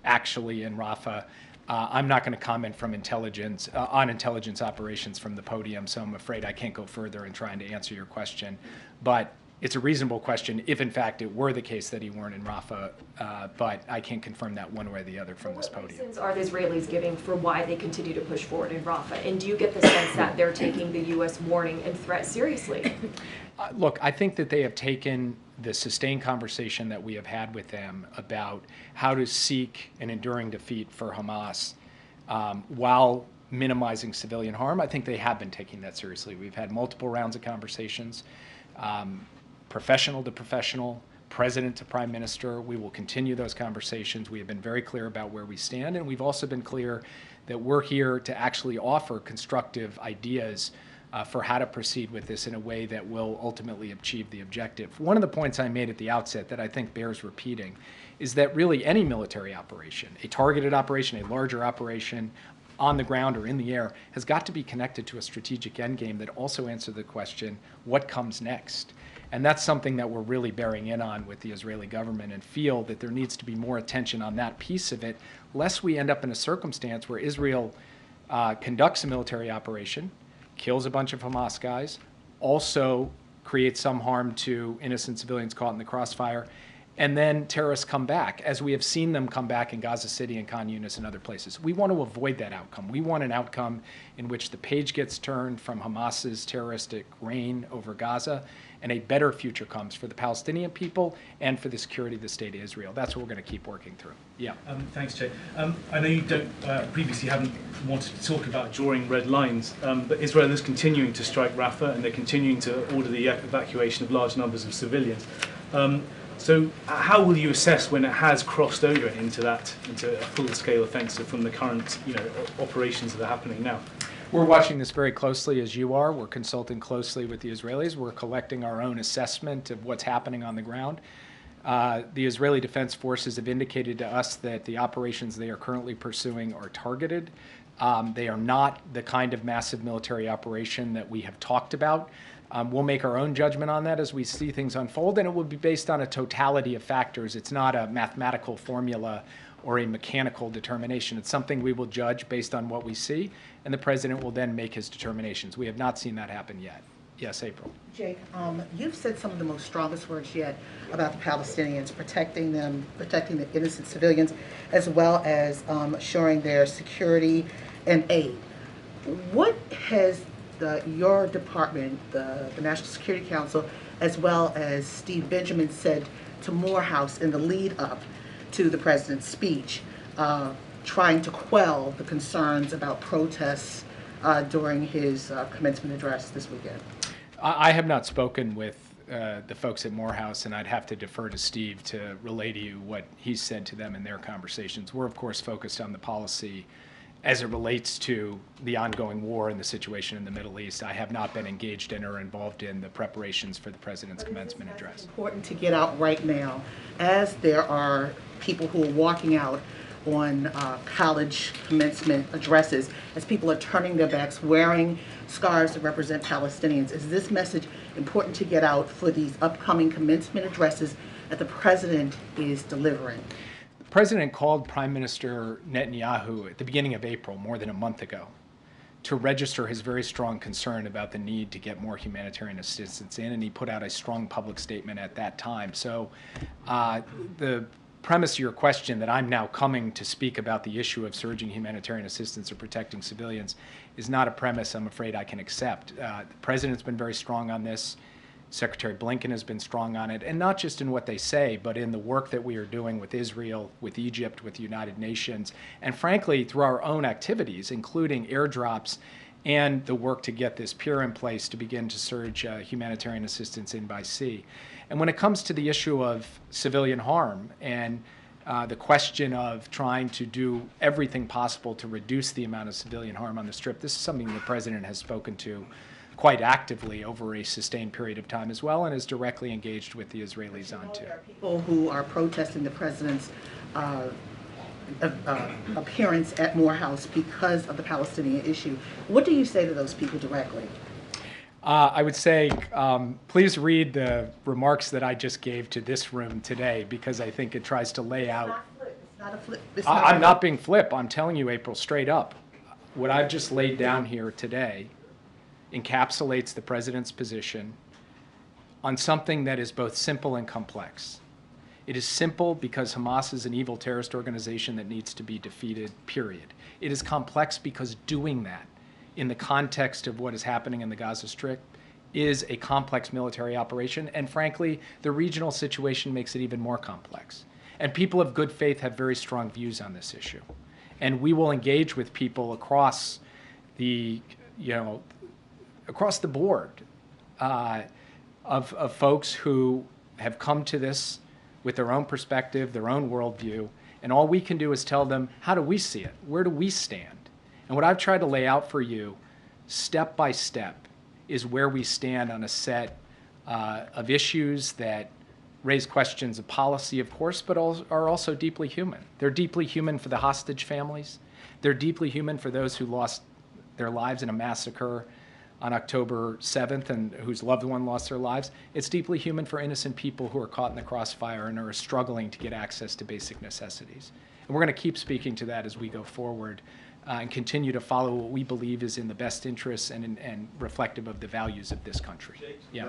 actually in Rafah. I'm not going to comment from intelligence on intelligence operations from the podium, so I'm afraid I can't go further in trying to answer your question. But it's a reasonable question if, in fact, it were the case that he weren't in Rafah, but I can't confirm that one way or the other from this podium. What reasons are the Israelis giving for why they continue to push forward in Rafah? And do you get the sense that they're taking the U.S. warning and threat seriously? Look, I think that they have taken the sustained conversation that we have had with them about how to seek an enduring defeat for Hamas while minimizing civilian harm. I think they have been taking that seriously. We've had multiple rounds of conversations, professional to professional, president to prime minister. We will continue those conversations. We have been very clear about where we stand, and we've also been clear that we're here to actually offer constructive ideas for how to proceed with this in a way that will ultimately achieve the objective. One of the points I made at the outset that I think bears repeating is that really any military operation, a targeted operation, a larger operation on the ground or in the air, has got to be connected to a strategic endgame that also answers the question, what comes next? And that's something that we're really bearing in on with the Israeli government, and feel that there needs to be more attention on that piece of it, lest we end up in a circumstance where Israel conducts a military operation, kills a bunch of Hamas guys, also creates some harm to innocent civilians caught in the crossfire, and then terrorists come back, as we have seen them come back in Gaza City and Khan Yunis and other places. We want to avoid that outcome. We want an outcome in which the page gets turned from Hamas's terroristic reign over Gaza, and a better future comes for the Palestinian people and for the security of the state of Israel. That's what we're going to keep working through. Yeah. Thanks, Jay. I know you don't previously haven't wanted to talk about drawing red lines, but Israel is continuing to strike Rafah, and they're continuing to order the evacuation of large numbers of civilians. So how will you assess when it has crossed over into a full-scale offensive from the current, operations that are happening now? We're watching this very closely, as you are. We're consulting closely with the Israelis. We're collecting our own assessment of what's happening on the ground. The Israeli Defense Forces have indicated to us that the operations they are currently pursuing are targeted. They are not the kind of massive military operation that we have talked about. We'll make our own judgment on that as we see things unfold, and it will be based on a totality of factors. It's not a mathematical formula or a mechanical determination. It's something we will judge based on what we see, and the president will then make his determinations. We have not seen that happen yet. Yes, April. Jake, you've said some of the most strongest words yet about the Palestinians, protecting them, protecting the innocent civilians, as well as assuring their security and aid. What has your department, the National Security Council, as well as Steve Benjamin said to Morehouse in the lead up to the president's speech, trying to quell the concerns about protests during his commencement address this weekend? I have not spoken with the folks at Morehouse, and I'd have to defer to Steve to relay to you what he's said to them in their conversations. We're, of course, focused on the policy as it relates to the ongoing war and the situation in the Middle East. I have not been engaged in or involved in the preparations for the president's commencement address. It's important to get out right now, as there are people who are walking out on college commencement addresses, as people are turning their backs, wearing scarves that represent Palestinians. Is this message important to get out for these upcoming commencement addresses that the president is delivering? The president called Prime Minister Netanyahu at the beginning of April, more than a month ago, to register his very strong concern about the need to get more humanitarian assistance in, and he put out a strong public statement at that time. So the premise of your question, that I'm now coming to speak about the issue of surging humanitarian assistance or protecting civilians, is not a premise I'm afraid I can accept. The president's been very strong on this. Secretary Blinken has been strong on it, and not just in what they say, but in the work that we are doing with Israel, with Egypt, with the United Nations, and frankly, through our own activities, including airdrops and the work to get this pier in place to begin to surge humanitarian assistance in by sea. And when it comes to the issue of civilian harm and the question of trying to do everything possible to reduce the amount of civilian harm on the Strip, this is something the President has spoken to quite actively over a sustained period of time as well, and is directly engaged with the Israelis on too. People who are protesting the president's appearance at Morehouse because of the Palestinian issue. What do you say to those people directly? I would say, please read the remarks that I just gave to this room today, because I think it tries to lay out. It's not a flip. I'm not being flip. I'm telling you, April, straight up. What I've just laid down here today encapsulates the president's position on something that is both simple and complex. It is simple because Hamas is an evil terrorist organization that needs to be defeated, period. It is complex because doing that in the context of what is happening in the Gaza Strip is a complex military operation, and frankly, the regional situation makes it even more complex. And people of good faith have very strong views on this issue. And we will engage with people across the, across the board of folks who have come to this with their own perspective, their own worldview, and all we can do is tell them, how do we see it? Where do we stand? And what I've tried to lay out for you, step by step, is where we stand on a set of issues that raise questions of policy, of course, but are also deeply human. They're deeply human for the hostage families. They're deeply human for those who lost their lives in a massacre on October 7th and whose loved one lost their lives. It's deeply human for innocent people who are caught in the crossfire and are struggling to get access to basic necessities. And we're going to keep speaking to that as we go forward and continue to follow what we believe is in the best interests and reflective of the values of this country. Yeah.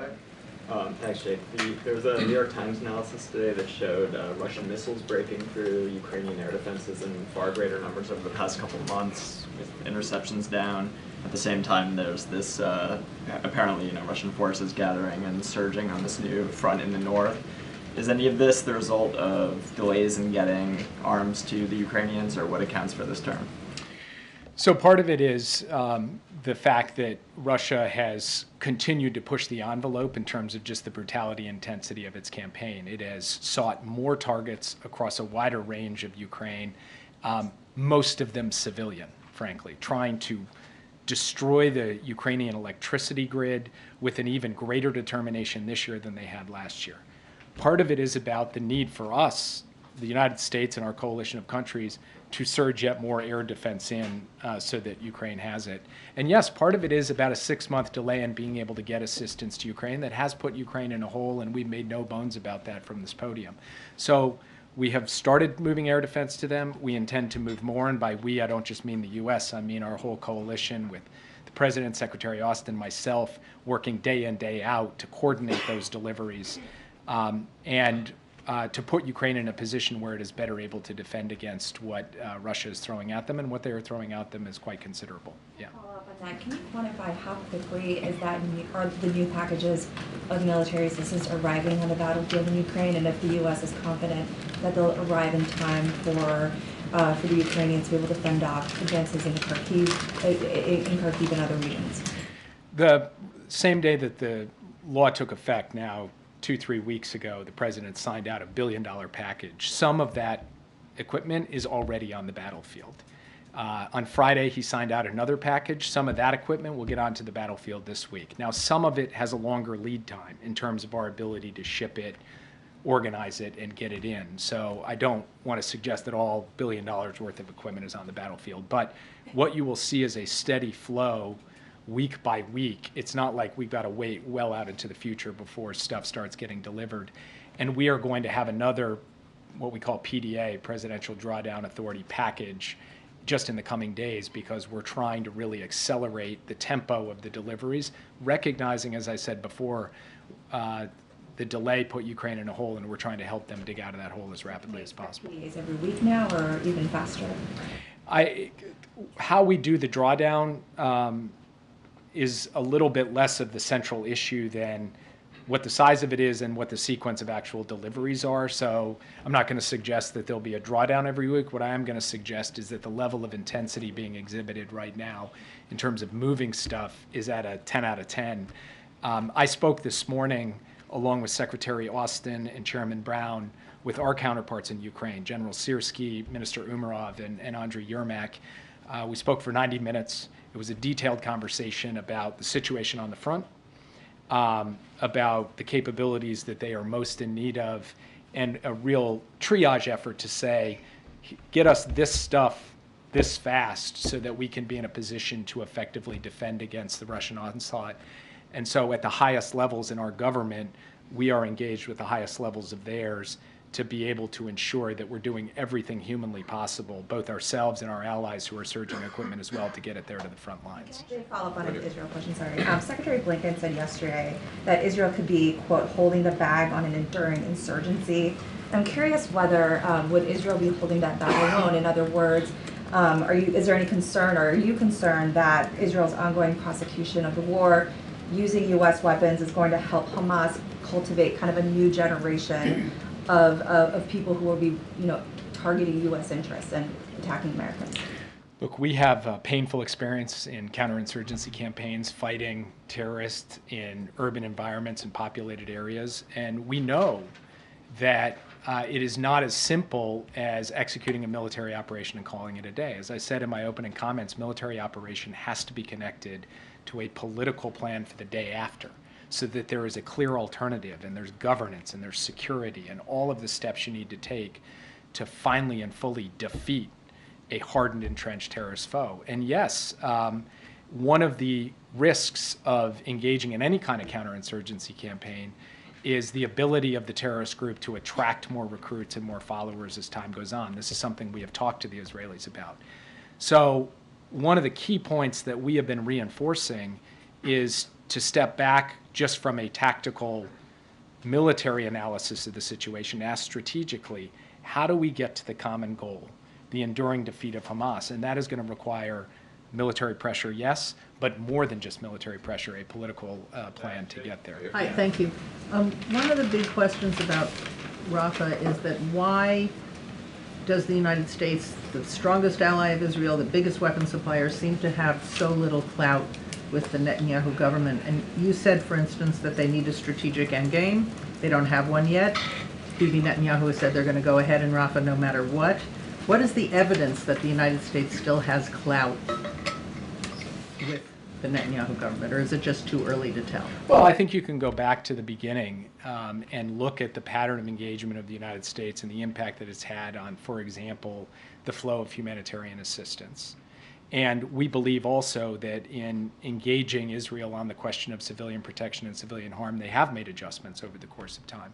Thanks, Jake. There was a New York Times analysis today that showed Russian missiles breaking through Ukrainian air defenses in far greater numbers over the past couple of months, with interceptions down. At the same time, there's this apparently, Russian forces gathering and surging on this new front in the north. Is any of this the result of delays in getting arms to the Ukrainians, or what accounts for this turn? So part of it is the fact that Russia has continued to push the envelope in terms of just the brutality and intensity of its campaign. It has sought more targets across a wider range of Ukraine, most of them civilian, frankly, trying to destroy the Ukrainian electricity grid with an even greater determination this year than they had last year. Part of it is about the need for us, the United States and our coalition of countries, to surge yet more air defense in so that Ukraine has it. And yes, part of it is about a 6-month delay in being able to get assistance to Ukraine that has put Ukraine in a hole, and we've made no bones about that from this podium. So we have started moving air defense to them. We intend to move more, and by we, I don't just mean the U.S., I mean our whole coalition with the President, Secretary Austin, myself, working day in, day out to coordinate those deliveries and to put Ukraine in a position where it is better able to defend against what Russia is throwing at them, and what they are throwing at them is quite considerable. Yeah. Follow up on that. Can you quantify how quickly are the new packages of military assistance arriving on the battlefield in Ukraine, and if the U.S. is confident that they'll arrive in time for the Ukrainians to be able to fend off advances in Kharkiv and other regions? The same day that the law took effect, now 2-3 weeks ago, the president signed out $1 billion package. Some of that equipment is already on the battlefield. On Friday, he signed out another package. Some of that equipment will get onto the battlefield this week. Now, some of it has a longer lead time in terms of our ability to ship it, organize it, and get it in. So I don't want to suggest that all $1 billion worth of equipment is on the battlefield. But what you will see is a steady flow week by week. It's not like we've got to wait well out into the future before stuff starts getting delivered. And we are going to have another, what we call PDA, Presidential Drawdown Authority package, just in the coming days, because we're trying to really accelerate the tempo of the deliveries, recognizing, as I said before, the delay put Ukraine in a hole, and we're trying to help them dig out of that hole as rapidly as possible. PDAs every week now, or even faster? How we do the drawdown is a little bit less of the central issue than what the size of it is and what the sequence of actual deliveries are. So I'm not going to suggest that there'll be a drawdown every week. What I am going to suggest is that the level of intensity being exhibited right now in terms of moving stuff is at a 10 out of 10. I spoke this morning along with Secretary Austin and Chairman Brown with our counterparts in Ukraine, General Syrskyi, Minister Umarov, and Andriy Yermak. We spoke for 90 minutes. It was a detailed conversation about the situation on the front, about the capabilities that they are most in need of, and a real triage effort to say, get us this stuff this fast so that we can be in a position to effectively defend against the Russian onslaught. And so at the highest levels in our government, we are engaged with the highest levels of theirs to be able to ensure that we're doing everything humanly possible, both ourselves and our allies who are surging equipment as well, to get it there to the front lines. Can I follow up on an Israel question? Sorry. Secretary Blinken said yesterday that Israel could be, quote, holding the bag on an enduring insurgency. I'm curious whether would Israel be holding that bag alone? In other words, is there any concern, or are you concerned that Israel's ongoing prosecution of the war using U.S. weapons is going to help Hamas cultivate kind of a new generation of people who will be, targeting U.S. interests and attacking Americans? Look, we have painful experience in counterinsurgency campaigns, fighting terrorists in urban environments and populated areas, and we know that it is not as simple as executing a military operation and calling it a day. As I said in my opening comments, military operation has to be connected to a political plan for the day after, so that there is a clear alternative, and there's governance, and there's security, and all of the steps you need to take to finally and fully defeat a hardened, entrenched terrorist foe. And yes, one of the risks of engaging in any kind of counterinsurgency campaign is the ability of the terrorist group to attract more recruits and more followers as time goes on. This is something we have talked to the Israelis about. So one of the key points that we have been reinforcing is to step back just from a tactical military analysis of the situation, ask strategically, how do we get to the common goal, the enduring defeat of Hamas? And that is going to require military pressure, yes, but more than just military pressure, a political plan to get there. Hi, thank you. One of the big questions about Rafah is that why does the United States, the strongest ally of Israel, the biggest weapon supplier, seem to have so little clout with the Netanyahu government? And you said, for instance, that they need a strategic endgame. They don't have one yet. Bibi Netanyahu has said they're going to go ahead in Rafah no matter what. What is the evidence that the United States still has clout with the Netanyahu government, or is it just too early to tell? Well, I think you can go back to the beginning and look at the pattern of engagement of the United States and the impact that it's had on, for example, the flow of humanitarian assistance. And we believe also that in engaging Israel on the question of civilian protection and civilian harm, they have made adjustments over the course of time.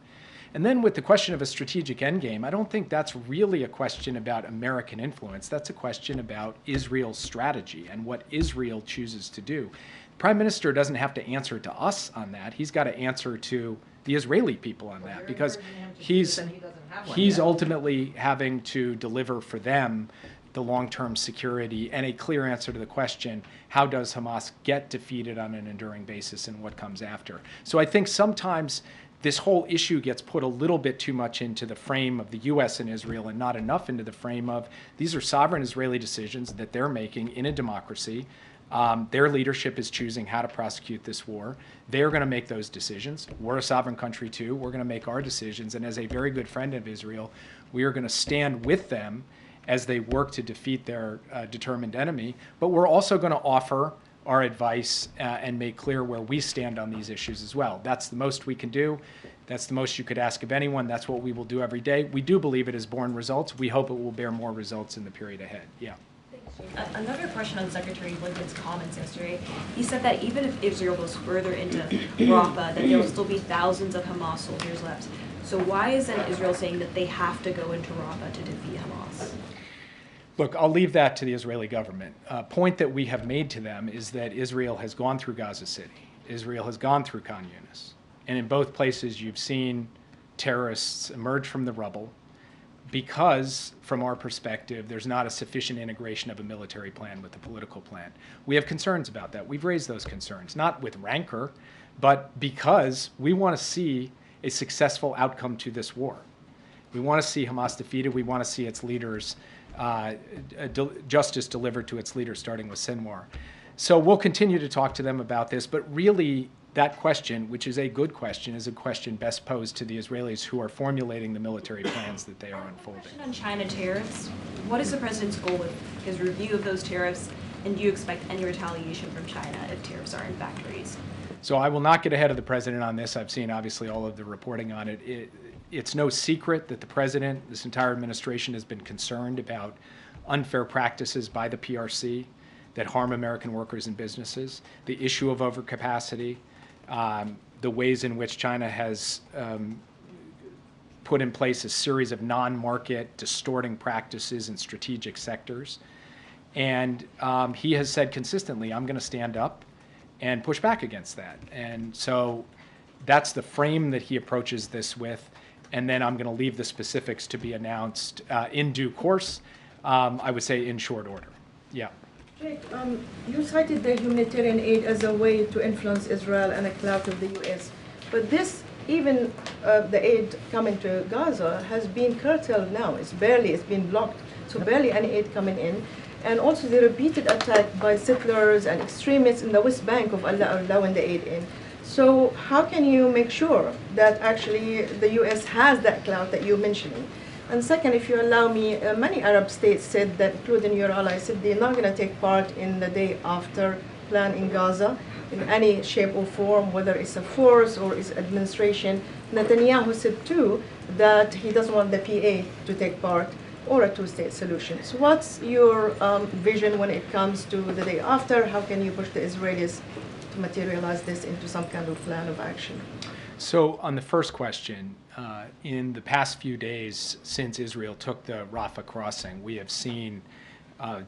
And then with the question of a strategic endgame, I don't think that's really a question about American influence. That's a question about Israel's strategy and what Israel chooses to do. The Prime Minister doesn't have to answer to us on that. He's got to answer to the Israeli people on that, because he's ultimately having to deliver for them the long-term security and a clear answer to the question, how does Hamas get defeated on an enduring basis and what comes after? So I think sometimes this whole issue gets put a little bit too much into the frame of the U.S. and Israel and not enough into the frame of these are sovereign Israeli decisions that they're making in a democracy. Their leadership is choosing how to prosecute this war. They're going to make those decisions. We're a sovereign country too. We're going to make our decisions. And as a very good friend of Israel, we are going to stand with them as they work to defeat their determined enemy. But we're also going to offer our advice and make clear where we stand on these issues as well. That's the most we can do. That's the most you could ask of anyone. That's what we will do every day. We do believe it has borne results. We hope it will bear more results in the period ahead. Yeah. Another question on Secretary Blinken's comments yesterday. He said that even if Israel goes further into Rafah, that there will still be thousands of Hamas soldiers left. So why isn't Israel saying that they have to go into Rafah to defeat Hamas? Look, I'll leave that to the Israeli government. A point that we have made to them is that Israel has gone through Gaza City. Israel has gone through Khan Yunis. And in both places, you've seen terrorists emerge from the rubble, because, from our perspective, there's not a sufficient integration of a military plan with the political plan. We have concerns about that. We've raised those concerns, not with rancor, but because we want to see a successful outcome to this war. We want to see Hamas defeated. We want to see its leaders, justice delivered to its leaders, starting with Sinwar. So we'll continue to talk to them about this, but really that question, which is a good question, is a question best posed to the Israelis who are formulating the military plans that they are unfolding. On China tariffs, what is the president's goal with his review of those tariffs, and do you expect any retaliation from China if tariffs are in fact raised? So I will not get ahead of the president on this. I've seen obviously all of the reporting on it. It's no secret that the president, this entire administration, has been concerned about unfair practices by the PRC that harm American workers and businesses, the issue of overcapacity, the ways in which China has put in place a series of non-market distorting practices in strategic sectors. And he has said consistently, I'm going to stand up and push back against that. And so that's the frame that he approaches this with. And then I'm going to leave the specifics to be announced in due course, I would say in short order. Yeah. Jake, you cited the humanitarian aid as a way to influence Israel and a clout of the U.S. But this, even the aid coming to Gaza, has been curtailed now. It's been blocked. So barely any aid coming in. And also the repeated attack by settlers and extremists in the West Bank of allowing the aid in. So how can you make sure that actually the U.S. has that clout that you're mentioning? And second, if you allow me, many Arab states said that, including your allies, said they're not going to take part in the day after plan in Gaza in any shape or form, whether it's a force or it's administration. Netanyahu said too that he doesn't want the PA to take part or a two-state solution. So what's your vision when it comes to the day after? How can you push the Israelis to materialize this into some kind of plan of action? So on the first question, in the past few days since Israel took the Rafah crossing, we have seen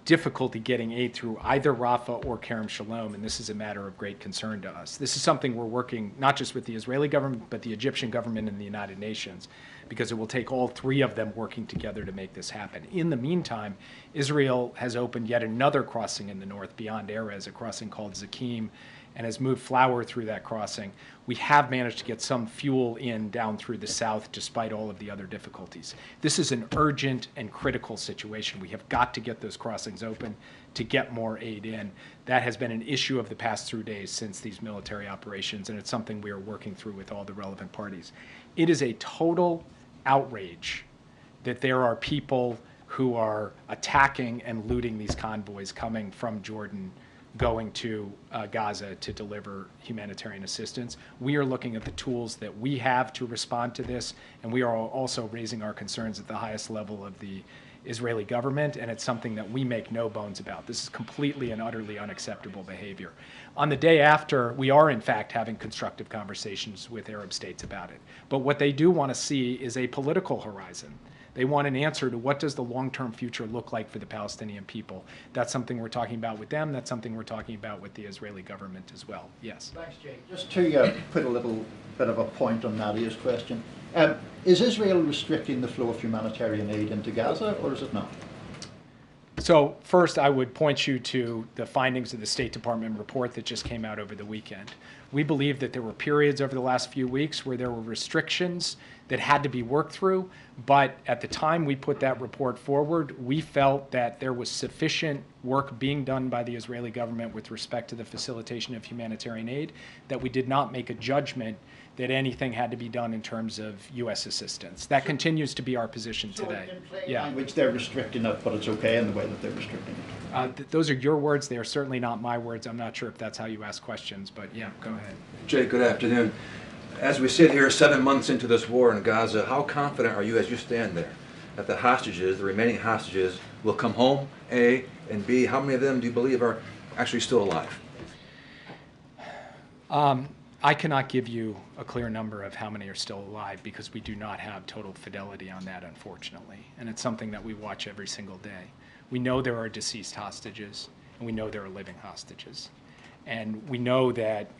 difficulty getting aid through either Rafah or Kerem Shalom, and this is a matter of great concern to us. This is something we're working not just with the Israeli government, but the Egyptian government and the United Nations, because it will take all three of them working together to make this happen. In the meantime, Israel has opened yet another crossing in the north beyond Erez, a crossing called Zakim, and has moved flour through that crossing. We have managed to get some fuel in down through the south despite all of the other difficulties. This is an urgent and critical situation. We have got to get those crossings open to get more aid in. That has been an issue of the past 3 days since these military operations, and it's something we are working through with all the relevant parties. It is a total outrage that there are people who are attacking and looting these convoys coming from Jordan going to Gaza to deliver humanitarian assistance. We are looking at the tools that we have to respond to this, and we are also raising our concerns at the highest level of the Israeli government, and it's something that we make no bones about. This is completely and utterly unacceptable behavior. On the day after, we are in fact having constructive conversations with Arab states about it. But what they do want to see is a political horizon. They want an answer to what does the long-term future look like for the Palestinian people. That's something we're talking about with them. That's something we're talking about with the Israeli government as well. Yes. Thanks, Jake. Just to put a little bit of a point on Nadia's question, is Israel restricting the flow of humanitarian aid into Gaza, or is it not? So first, I would point you to the findings of the State Department report that just came out over the weekend. We believe that there were periods over the last few weeks where there were restrictions that had to be worked through, but at the time we put that report forward, we felt that there was sufficient work being done by the Israeli government with respect to the facilitation of humanitarian aid that we did not make a judgment that anything had to be done in terms of U.S. assistance. That continues to be our position today. In plain language, they're restricting it, but it's okay in the way that they're restricting it. Those are your words. They are certainly not my words. I'm not sure if that's how you ask questions, but yeah, go ahead. Jay, good afternoon. As we sit here 7 months into this war in Gaza, how confident are you as you stand there that the hostages, the remaining hostages, will come home, A, and B, how many of them do you believe are actually still alive? I cannot give you a clear number of how many are still alive because we do not have total fidelity on that, unfortunately. And it's something that we watch every single day. We know there are deceased hostages, and we know there are living hostages. And we know that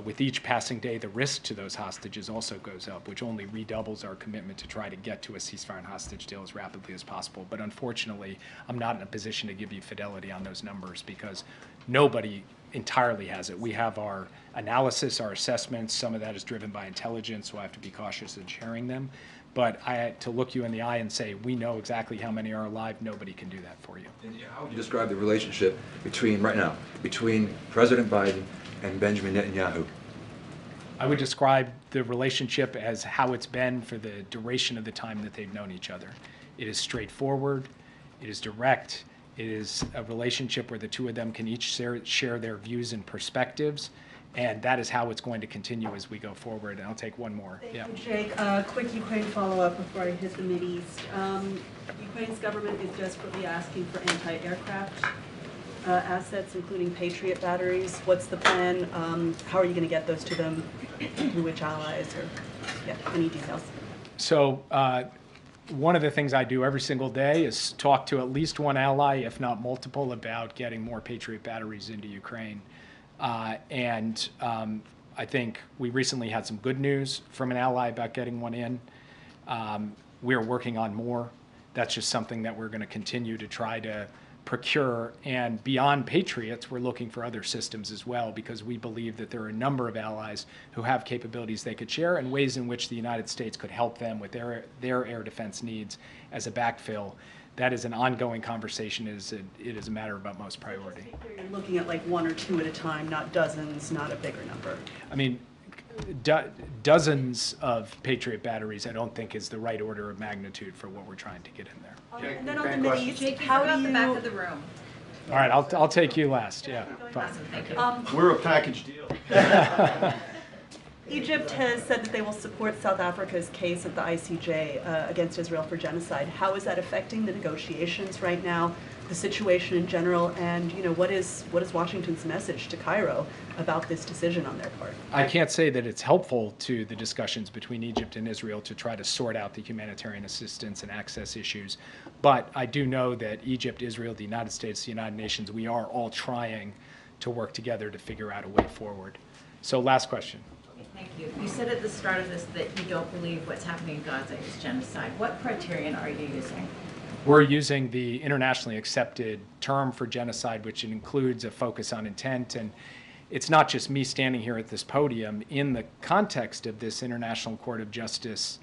with each passing day, the risk to those hostages also goes up, which only redoubles our commitment to try to get to a ceasefire and hostage deal as rapidly as possible. But unfortunately, I'm not in a position to give you fidelity on those numbers because nobody entirely has it. We have our analysis, our assessments. Some of that is driven by intelligence, so I have to be cautious in sharing them. But to look you in the eye and say, we know exactly how many are alive, nobody can do that for you. And how would you describe the relationship right now, between President Biden and Benjamin Netanyahu? I would describe the relationship as how it's been for the duration of the time that they've known each other. It is straightforward, it is direct, it is a relationship where the two of them can each share their views and perspectives, and that is how it's going to continue as we go forward. And I'll take one more. Thank you, Jake. Quick Ukraine follow-up before I hit the Mideast. Ukraine's government is desperately asking for anti-aircraft assets, including Patriot batteries. What's the plan? How are you going to get those to them? Through which allies? Or any details? So one of the things I do every single day is talk to at least one ally, if not multiple, about getting more Patriot batteries into Ukraine. I think we recently had some good news from an ally about getting one in. We're working on more. That's just something that we're going to continue to try to procure. And beyond Patriots, we're looking for other systems as well, because we believe that there are a number of allies who have capabilities they could share and ways in which the United States could help them with their air defense needs as a backfill. That is an ongoing conversation. It is a matter of utmost priority. You're looking at like one or two at a time, not dozens, not a bigger number. I mean, dozens of Patriot batteries I don't think is the right order of magnitude for what we're trying to get in there. And then on the Mideast, how do you... the back of the room. All right, I'll take you last. Yeah, fine. Awesome, thank you. We're a package deal. Egypt has said that they will support South Africa's case at the ICJ against Israel for genocide. How is that affecting the negotiations right now, the situation in general, and what is Washington's message to Cairo about this decision on their part? I can't say that it's helpful to the discussions between Egypt and Israel to try to sort out the humanitarian assistance and access issues, but I do know that Egypt, Israel, the United States, the United Nations, we are all trying to work together to figure out a way forward. So last question. Thank you. You said at the start of this that you don't believe what's happening in Gaza is genocide. What criterion are you using? We're using the internationally accepted term for genocide, which includes a focus on intent. And it's not just me standing here at this podium. In the context of this International Court of Justice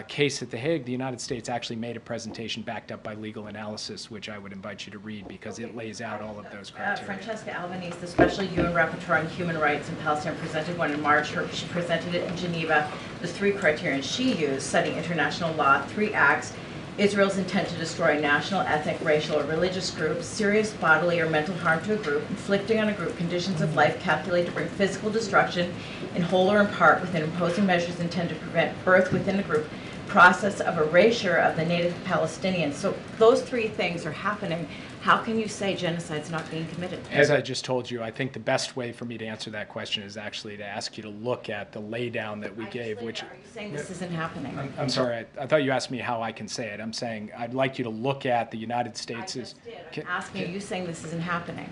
case at The Hague, the United States actually made a presentation backed up by legal analysis, which I would invite you to read because it lays out all of those criteria. Francesca Albanese, the Special UN Rapporteur on Human Rights in Palestine, presented one in March. She presented it in Geneva. The three criterion she used, citing international law, 3 acts: Israel's intent to destroy national, ethnic, racial, or religious groups, serious bodily or mental harm to a group, inflicting on a group conditions of life calculated to bring physical destruction in whole or in part within imposing measures intended to prevent birth within a group, process of erasure of the native Palestinians. So those 3 things are happening. How can you say genocide's not being committed? As I just told you, I think the best way for me to answer that question is actually to ask you to look at the laydown that we gave, which... Are you saying this isn't happening? I'm sorry, I thought you asked me how I can say it. I'm saying I'd like you to look at the United States' I just did. I'm asking, are you saying this isn't happening?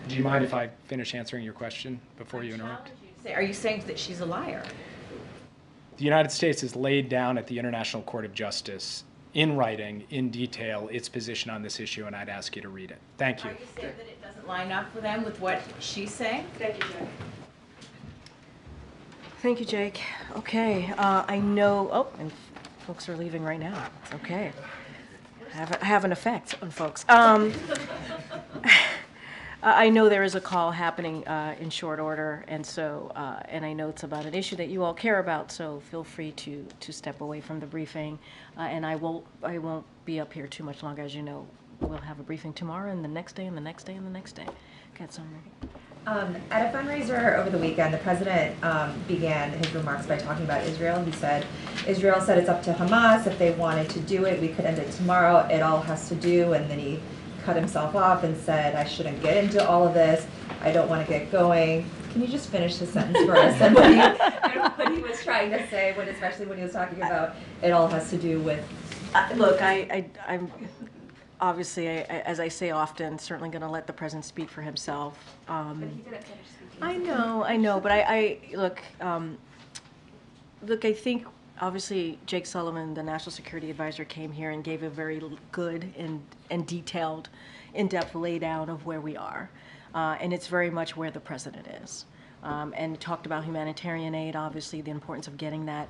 Do you mind if I finish answering your question before you interrupt? Are you saying that she's a liar? The United States has laid down at the International Court of Justice in writing, in detail, its position on this issue, and I'd ask you to read it. Thank you. Are you saying that it doesn't line up for them with what she's saying? Thank you, Jake. Thank you, Jake. Okay, I know, and folks are leaving right now. Okay. I have an effect on folks. I know there is a call happening in short order, and so, and I know it's about an issue that you all care about, so feel free to step away from the briefing. And I won't be up here too much longer. As you know, we'll have a briefing tomorrow, and the next day, and the next day, and the next day. Got some. At a fundraiser over the weekend, the president began his remarks by talking about Israel. He said, Israel said it's up to Hamas. If they wanted to do it, we could end it tomorrow. It all has to do, and then he cut himself off and said, I shouldn't get into all of this. I don't want to get going. Can you just finish the sentence for us? And what he was trying to say, especially when he was talking about it all has to do with... Look, I'm obviously, as I say often, certainly going to let the president speak for himself. But he didn't finish speaking. I know, but I look, look, I think obviously Jake Sullivan, the National Security Advisor, came here and gave a very good and detailed, in-depth laydown of where we are. And it's very much where the president is. And talked about humanitarian aid, obviously the importance of getting that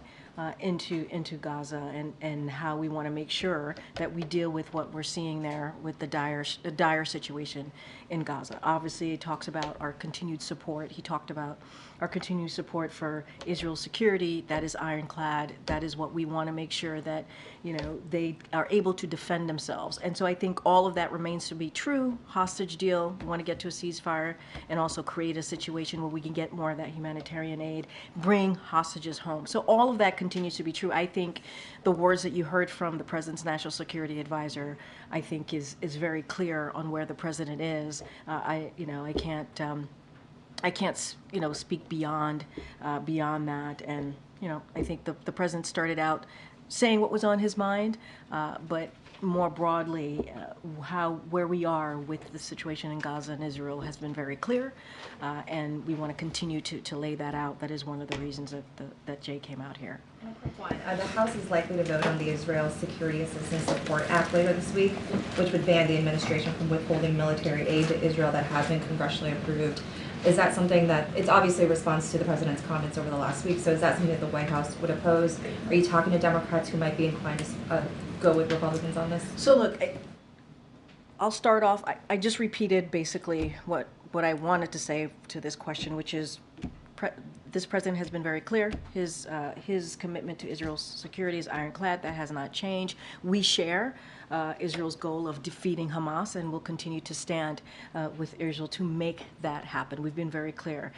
into Gaza, and how we want to make sure that we deal with what we're seeing there with the dire situation in Gaza. Obviously, he talks about our continued support. He talked about our continued support for Israel's security. That is ironclad. That is what we want to make sure that, you know, they are able to defend themselves. And so I think all of that remains to be true. Hostage deal, we want to get to a ceasefire and also create a situation where we can get more of that humanitarian aid, bring hostages home. So all of that continues to be true. I think the words that you heard from the President's National Security Advisor, I think is very clear on where the President is. I can't, you know, speak beyond that. And, you know, I think the President started out saying what was on his mind, but more broadly, where we are with the situation in Gaza and Israel has been very clear, and we want to continue to lay that out. That is one of the reasons that Jay came out here. The House is likely to vote on the Israel Security Assistance Support Act later this week, which would ban the administration from withholding military aid to Israel that has been congressionally approved. Is that something that, it's obviously a response to the president's comments over the last week, so is that something that the White House would oppose? Are you talking to Democrats who might be inclined to go with Republicans on this? So look, I'll start off, I just repeated basically what I wanted to say to this question, which is this president has been very clear. His commitment to Israel's security is ironclad. That has not changed. We share Israel's goal of defeating Hamas, and will continue to stand with Israel to make that happen. We've been very clear.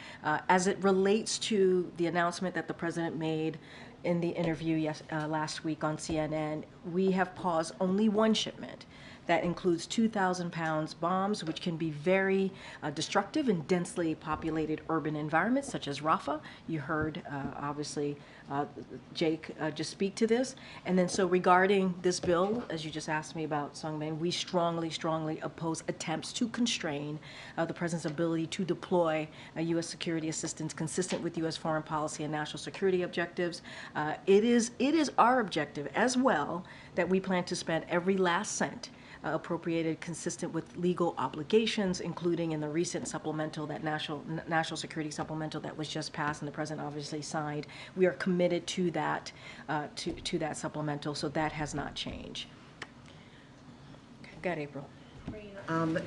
As it relates to the announcement that the president made in the interview last week on CNN, we have paused only one shipment. That includes 2,000 pounds bombs, which can be very destructive in densely populated urban environments, such as Rafah. You heard, obviously, Jake just speak to this. And then so regarding this bill, as you just asked me about, Sungmin, we strongly, strongly oppose attempts to constrain the president's ability to deploy U.S. security assistance consistent with U.S. foreign policy and national security objectives. It is our objective as well that we plan to spend every last cent appropriated consistent with legal obligations, including in the recent supplemental, that national security supplemental that was just passed and the president obviously signed. We are committed to that to that supplemental, so that has not changed. Okay, go ahead, April.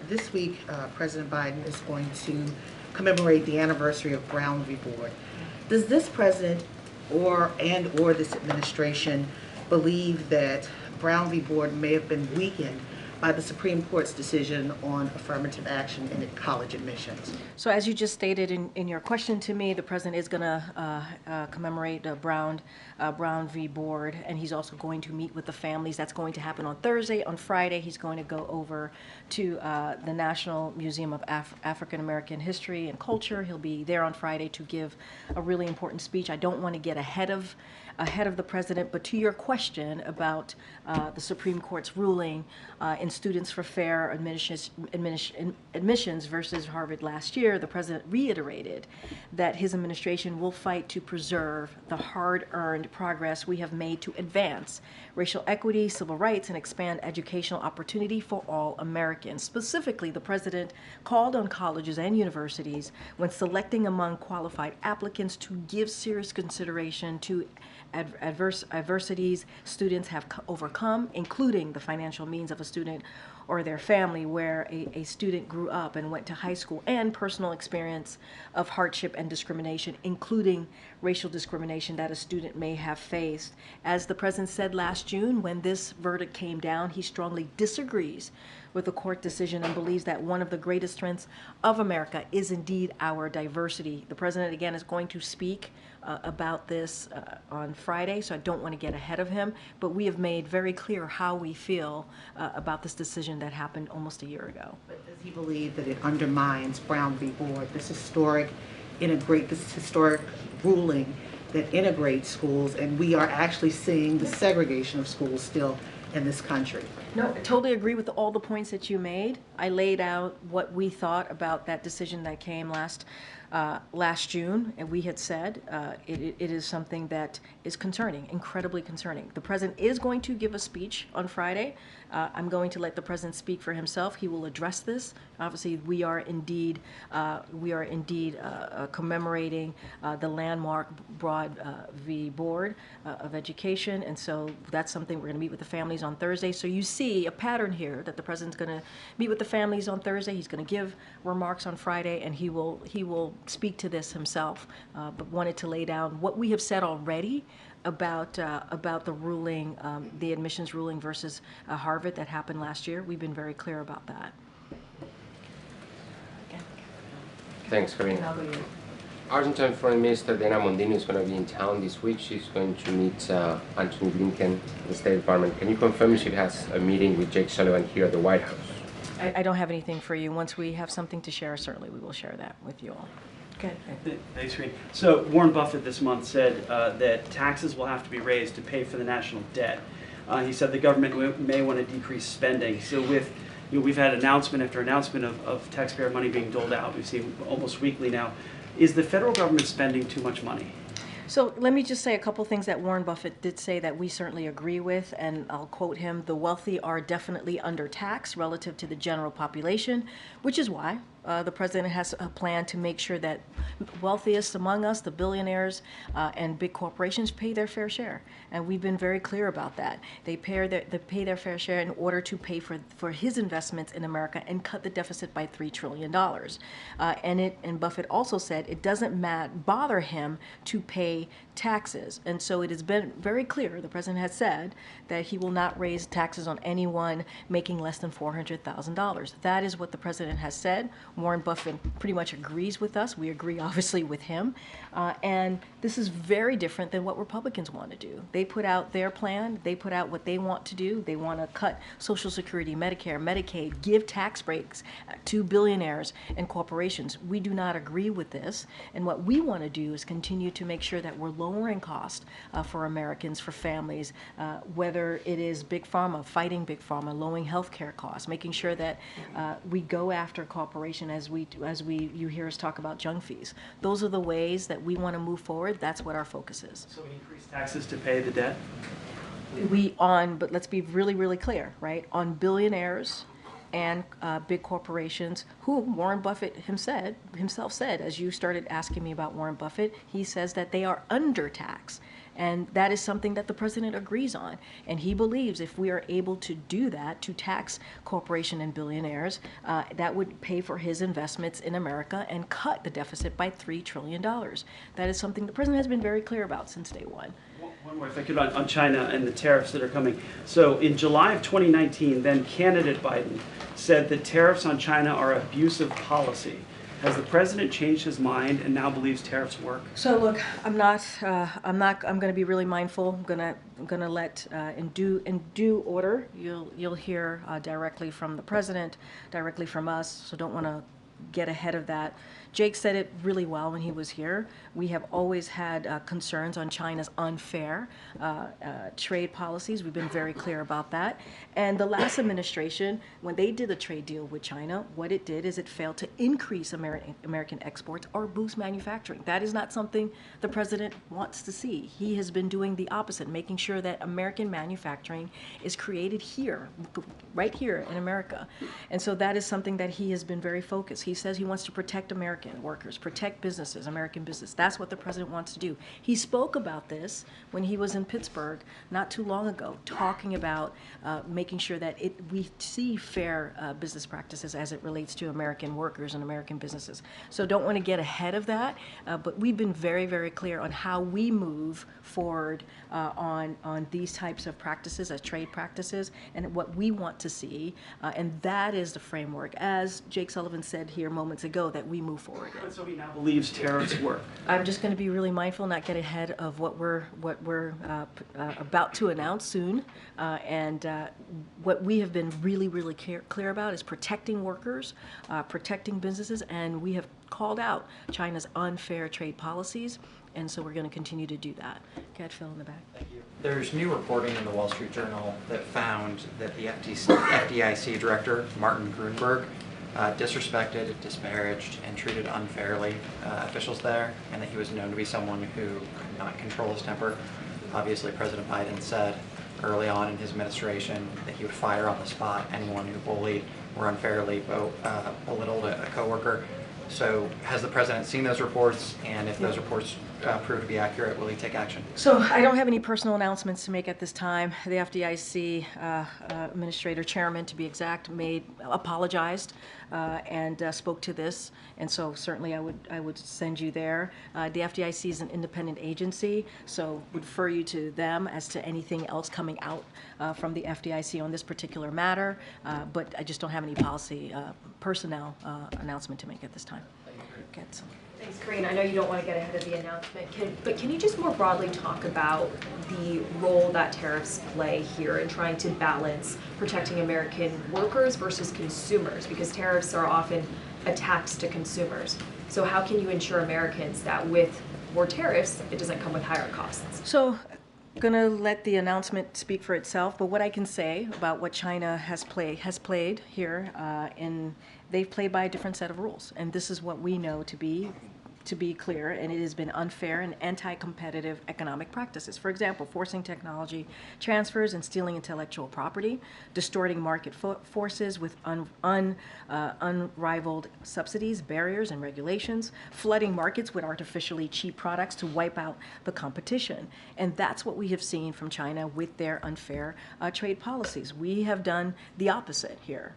This week, President Biden is going to commemorate the anniversary of Brown v. Board. Does this president or this administration believe that Brown v. Board may have been weakened by the Supreme Court's decision on affirmative action in college admissions? So as you just stated in your question to me, the president is going to commemorate Brown v. Board, and he's also going to meet with the families. That's going to happen on Thursday. On Friday, he's going to go over to the National Museum of African American History and Culture. He'll be there on Friday to give a really important speech. I don't want to get ahead of the president, but to your question about the Supreme Court's ruling in Students for Fair Admissions versus Harvard last year, the president reiterated that his administration will fight to preserve the hard-earned progress we have made to advance racial equity, civil rights, and expand educational opportunity for all Americans. Specifically, the president called on colleges and universities when selecting among qualified applicants to give serious consideration to adversities students have overcome, including the financial means of a student or their family where a student grew up and went to high school, and personal experience of hardship and discrimination, including racial discrimination that a student may have faced. As the president said last June, when this verdict came down, he strongly disagrees with the court decision and believes that one of the greatest strengths of America is indeed our diversity. The president, again, is going to speak about this on Friday, so I don't want to get ahead of him, but we have made very clear how we feel about this decision that happened almost a year ago. But does he believe that it undermines Brown v. Board, this historic ruling that integrates schools, and we are actually seeing the segregation of schools still in this country? No, I totally agree with all the points that you made. I laid out what we thought about that decision that came last last June, and we had said it is something that is concerning, incredibly concerning. The president is going to give a speech on Friday. I'm going to let the president speak for himself. He will address this. Obviously, we are indeed commemorating the landmark Broad v. Board of Education, and so that's something we're going to meet with the families on Thursday. So you see a pattern here that the president's going to meet with the families on Thursday. He's going to give remarks on Friday, and he will speak to this himself. But wanted to lay down what we have said already about the ruling, the admissions ruling versus Harvard that happened last year. We've been very clear about that. Thanks, Karine. Argentine Foreign Minister Diana Mondino is going to be in town this week. She's going to meet Antony Blinken at the State Department. Can you confirm she has a meeting with Jake Sullivan here at the White House? I don't have anything for you. Once we have something to share, certainly we will share that with you all. Okay. Thanks, Karine. So Warren Buffett this month said that taxes will have to be raised to pay for the national debt. He said the government may want to decrease spending. So with we've had announcement after announcement of taxpayer money being doled out. We've seen almost weekly now. Is the federal government spending too much money? So let me just say a couple things that Warren Buffett did say that we certainly agree with, and I'll quote him: "The wealthy are definitely undertaxed relative to the general population," which is why the president has a plan to make sure that wealthiest among us, the billionaires and big corporations, pay their fair share. And we've been very clear about that. They pay their fair share in order to pay for his investments in America and cut the deficit by $3 trillion. And Buffett also said it doesn't bother him to pay taxes. And so it has been very clear, the president has said, that he will not raise taxes on anyone making less than $400,000. That is what the president has said. Warren Buffett pretty much agrees with us. We agree, obviously, with him. And this is very different than what Republicans want to do. They put out their plan. They put out what they want to do. They want to cut Social Security, Medicare, Medicaid, give tax breaks to billionaires and corporations. We do not agree with this. And what we want to do is continue to make sure that we're lowering costs for Americans, for families, whether it is Big Pharma, fighting Big Pharma, lowering health care costs, making sure that we go after corporations as you hear us talk about junk fees. Those are the ways that we want to move forward. That's what our focus is. So we increase taxes to pay the debt? But let's be really, really clear, right? On billionaires and big corporations, who Warren Buffett himself said, as you started asking me about Warren Buffett, he says that they are undertaxed. And that is something that the president agrees on. And he believes if we are able to do that, to tax corporations and billionaires, that would pay for his investments in America and cut the deficit by $3 trillion. That is something the president has been very clear about since day one. One more, if I could, on China and the tariffs that are coming. So in July of 2019, then candidate Biden said that tariffs on China are abusive policy. Has the president changed his mind and now believes tariffs work? So look, I'm going to be really mindful. I'm going to let in due order. You'll hear directly from the president, directly from us. So don't want to get ahead of that. Jake said it really well when he was here. We have always had concerns on China's unfair trade policies. We've been very clear about that. And the last administration, when they did a trade deal with China, what it did is it failed to increase American exports or boost manufacturing. That is not something the president wants to see. He has been doing the opposite, making sure that American manufacturing is created here, right here in America. And so that is something that he has been very focused. He says he wants to protect American workers, protect businesses, American business. That's what the president wants to do. He spoke about this when he was in Pittsburgh not too long ago, talking about making sure that we see fair business practices as it relates to American workers and American businesses. So don't want to get ahead of that, but we've been very, very clear on how we move forward on these types of practices as trade practices and what we want to see, and that is the framework, as Jake Sullivan said here moments ago, that we move forward in. So he now believes tariffs work. I'm just going to be really mindful, not get ahead of what we're about to announce soon, and what we have been really, really clear about is protecting workers, protecting businesses, and we have called out China's unfair trade policies, and so we're going to continue to do that. Cat Phil in the back. Thank you. There's new reporting in the Wall Street Journal that found that the FDIC director, Martin Grunberg, disrespected, disparaged, and treated unfairly officials there, and that he was known to be someone who could not control his temper. Obviously, President Biden said early on in his administration that he would fire on the spot anyone who bullied or unfairly belittled a coworker. So has the president seen those reports, and if those reports prove to be accurate, will he take action? So I don't have any personal announcements to make at this time. The FDIC administrator, chairman to be exact, apologized and spoke to this, and so certainly I would send you there. The FDIC is an independent agency, so would refer you to them as to anything else coming out from the FDIC on this particular matter, but I just don't have any policy personnel announcement to make at this time. Get some. Thanks, Karine. I know you don't want to get ahead of the announcement, but can you just more broadly talk about the role that tariffs play here in trying to balance protecting American workers versus consumers? Because tariffs are often a tax to consumers. So how can you ensure Americans that with more tariffs, it doesn't come with higher costs? So I'm going to let the announcement speak for itself, but what I can say about what China has played here, they've played by a different set of rules, and this is what we know to be clear, and it has been unfair and anti-competitive economic practices. For example, forcing technology transfers and stealing intellectual property, distorting market forces with unrivaled subsidies, barriers, and regulations, flooding markets with artificially cheap products to wipe out the competition. And that's what we have seen from China with their unfair trade policies. We have done the opposite here.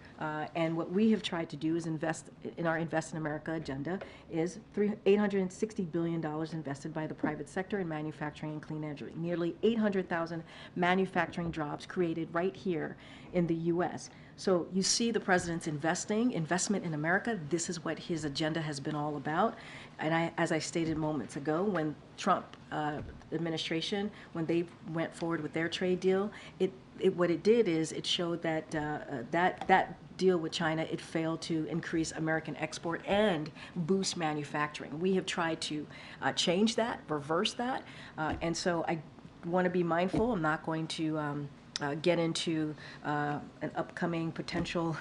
And what we have tried to do is invest in our Invest in America agenda is $860 billion invested by the private sector in manufacturing and clean energy. Nearly 800,000 manufacturing jobs created right here in the U.S. So you see the president's investment in America. This is what his agenda has been all about. And as I stated moments ago, when Trump administration, when they went forward with their trade deal, what it did is it showed that that deal with China, it failed to increase American export and boost manufacturing. We have tried to change that, reverse that, and so I want to be mindful. I'm not going to get into an upcoming potential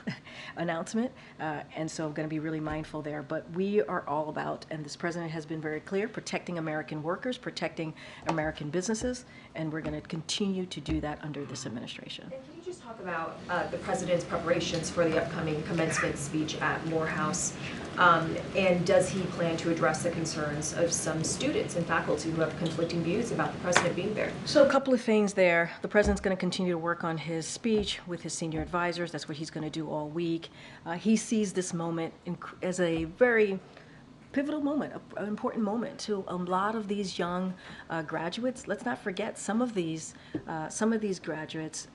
announcement, and so I'm going to be really mindful there. But we are all about, and this president has been very clear, protecting American workers, protecting American businesses, and we're going to continue to do that under this administration. And can you just talk about the president's preparations for the upcoming commencement speech at Morehouse, and does he plan to address the concerns of some students and faculty who have conflicting views about the president being there? So a couple of things there. The president's going to continue to work on his speech with his senior advisors. That's what he's going to do all week. He sees this moment as a very pivotal moment, an important moment to a lot of these young graduates. Let's not forget some of these graduates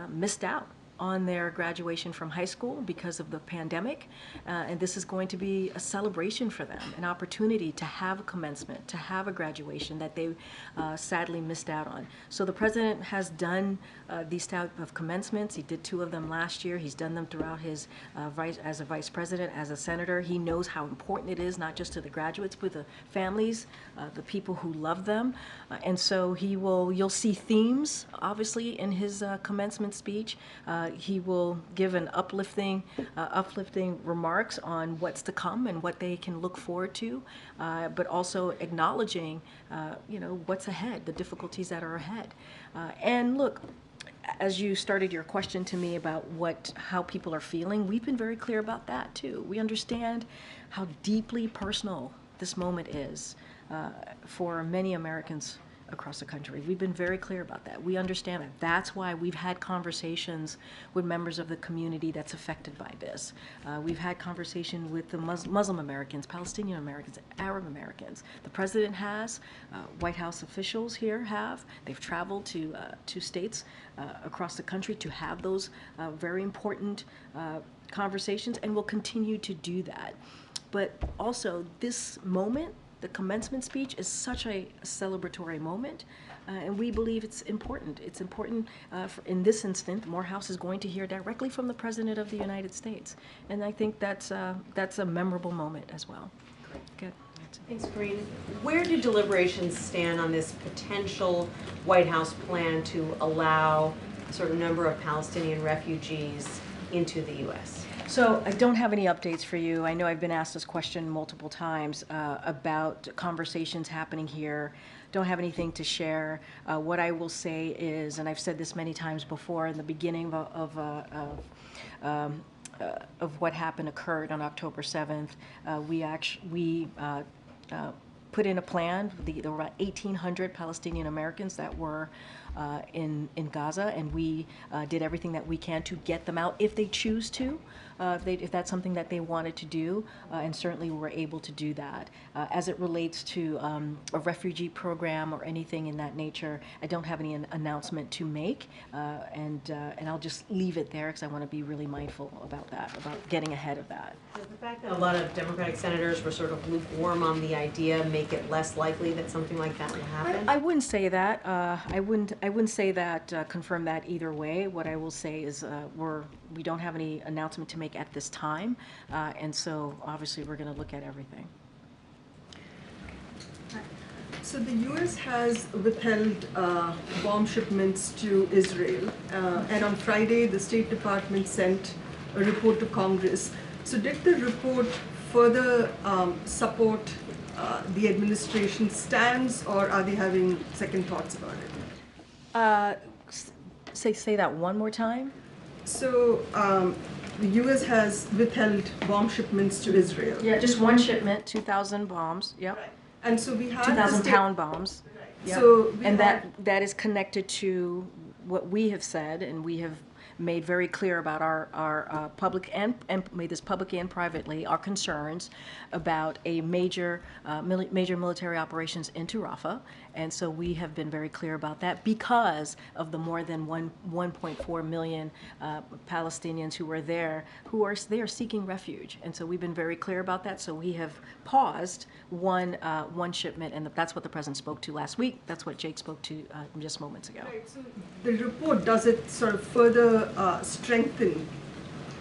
missed out on their graduation from high school because of the pandemic, and this is going to be a celebration for them, an opportunity to have a commencement, to have a graduation that they sadly missed out on. So the president has done these type of commencements. He did 2 of them last year. He's done them throughout his as a vice president, as a senator. He knows how important it is, not just to the graduates, but the families, the people who love them, and so you'll see themes, obviously, in his commencement speech. He will give an uplifting remarks on what's to come and what they can look forward to, but also acknowledging, what's ahead, the difficulties that are ahead. And look, as you started your question to me about how people are feeling, we've been very clear about that too. We understand how deeply personal this moment is for many Americans across the country. We've been very clear about that. We understand it. That's why we've had conversations with members of the community that's affected by this. We've had conversation with the Muslim Americans, Palestinian Americans, Arab Americans. The president has, White House officials here have. They've traveled to states across the country to have those very important conversations, and will continue to do that. But also this moment, the commencement speech, is such a celebratory moment, and we believe it's important. It's important in this instant. Morehouse is going to hear directly from the President of the United States, and I think that's a memorable moment as well. Good. Thanks, Karine. Where do deliberations stand on this potential White House plan to allow a certain number of Palestinian refugees into the U.S.? So I don't have any updates for you. I know I've been asked this question multiple times about conversations happening here. Don't have anything to share. What I will say is, and I've said this many times before, in the beginning of what happened occurred on October 7th, we put in a plan. There were about 1,800 Palestinian Americans that were in Gaza, and we did everything that we can to get them out if they choose to, if that's something that they wanted to do, and certainly we were able to do that. As it relates to a refugee program or anything in that nature, I don't have any announcement to make, and I'll just leave it there because I want to be really mindful about that, about getting ahead of that. Does the fact that a lot of Democratic senators were sort of lukewarm on the idea make it less likely that something like that will happen? I wouldn't say that. I wouldn't say that, confirm that either way. What I will say is we don't have any announcement to make at this time, and so obviously we're going to look at everything. So the U.S. has withheld bomb shipments to Israel, and on Friday the State Department sent a report to Congress. So did the report further support the administration's stance, or are they having second thoughts about it? Say that one more time. So the U.S. has withheld bomb shipments to Israel. Yeah, just one shipment, 2,000 bombs. Yep. Right. And so we had 2,000 pound bombs. Right. Yep. So and that is connected to what we have said, and we have made very clear about our public and made this publicly and privately, our concerns about a major military operations into Rafah. And so we have been very clear about that because of the more than 1.4 million Palestinians who are there, they are seeking refuge. And so we've been very clear about that. So we have paused one shipment, and that's what the president spoke to last week. That's what Jake spoke to just moments ago. Right, so the report, does it sort of further strengthen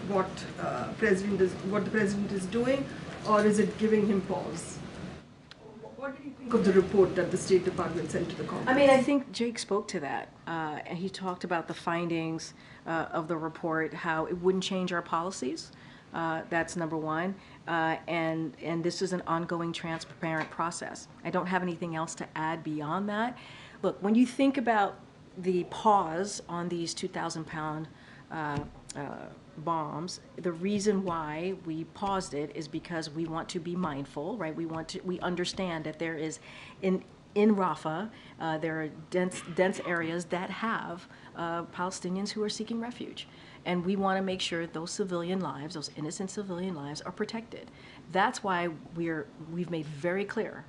what the president is doing, or is it giving him pause? What do you think of the report that the State Department sent to the Congress? I mean, I think Jake spoke to that, and he talked about the findings of the report, how it wouldn't change our policies. That's number one, and this is an ongoing, transparent process. I don't have anything else to add beyond that. Look, when you think about the pause on these 2,000 pound bombs, the reason why we paused it is because we want to be mindful, right? We understand that there is in Rafah, there are dense areas that have Palestinians who are seeking refuge. And we want to make sure those civilian lives, those innocent civilian lives, are protected. That's why we've made very clear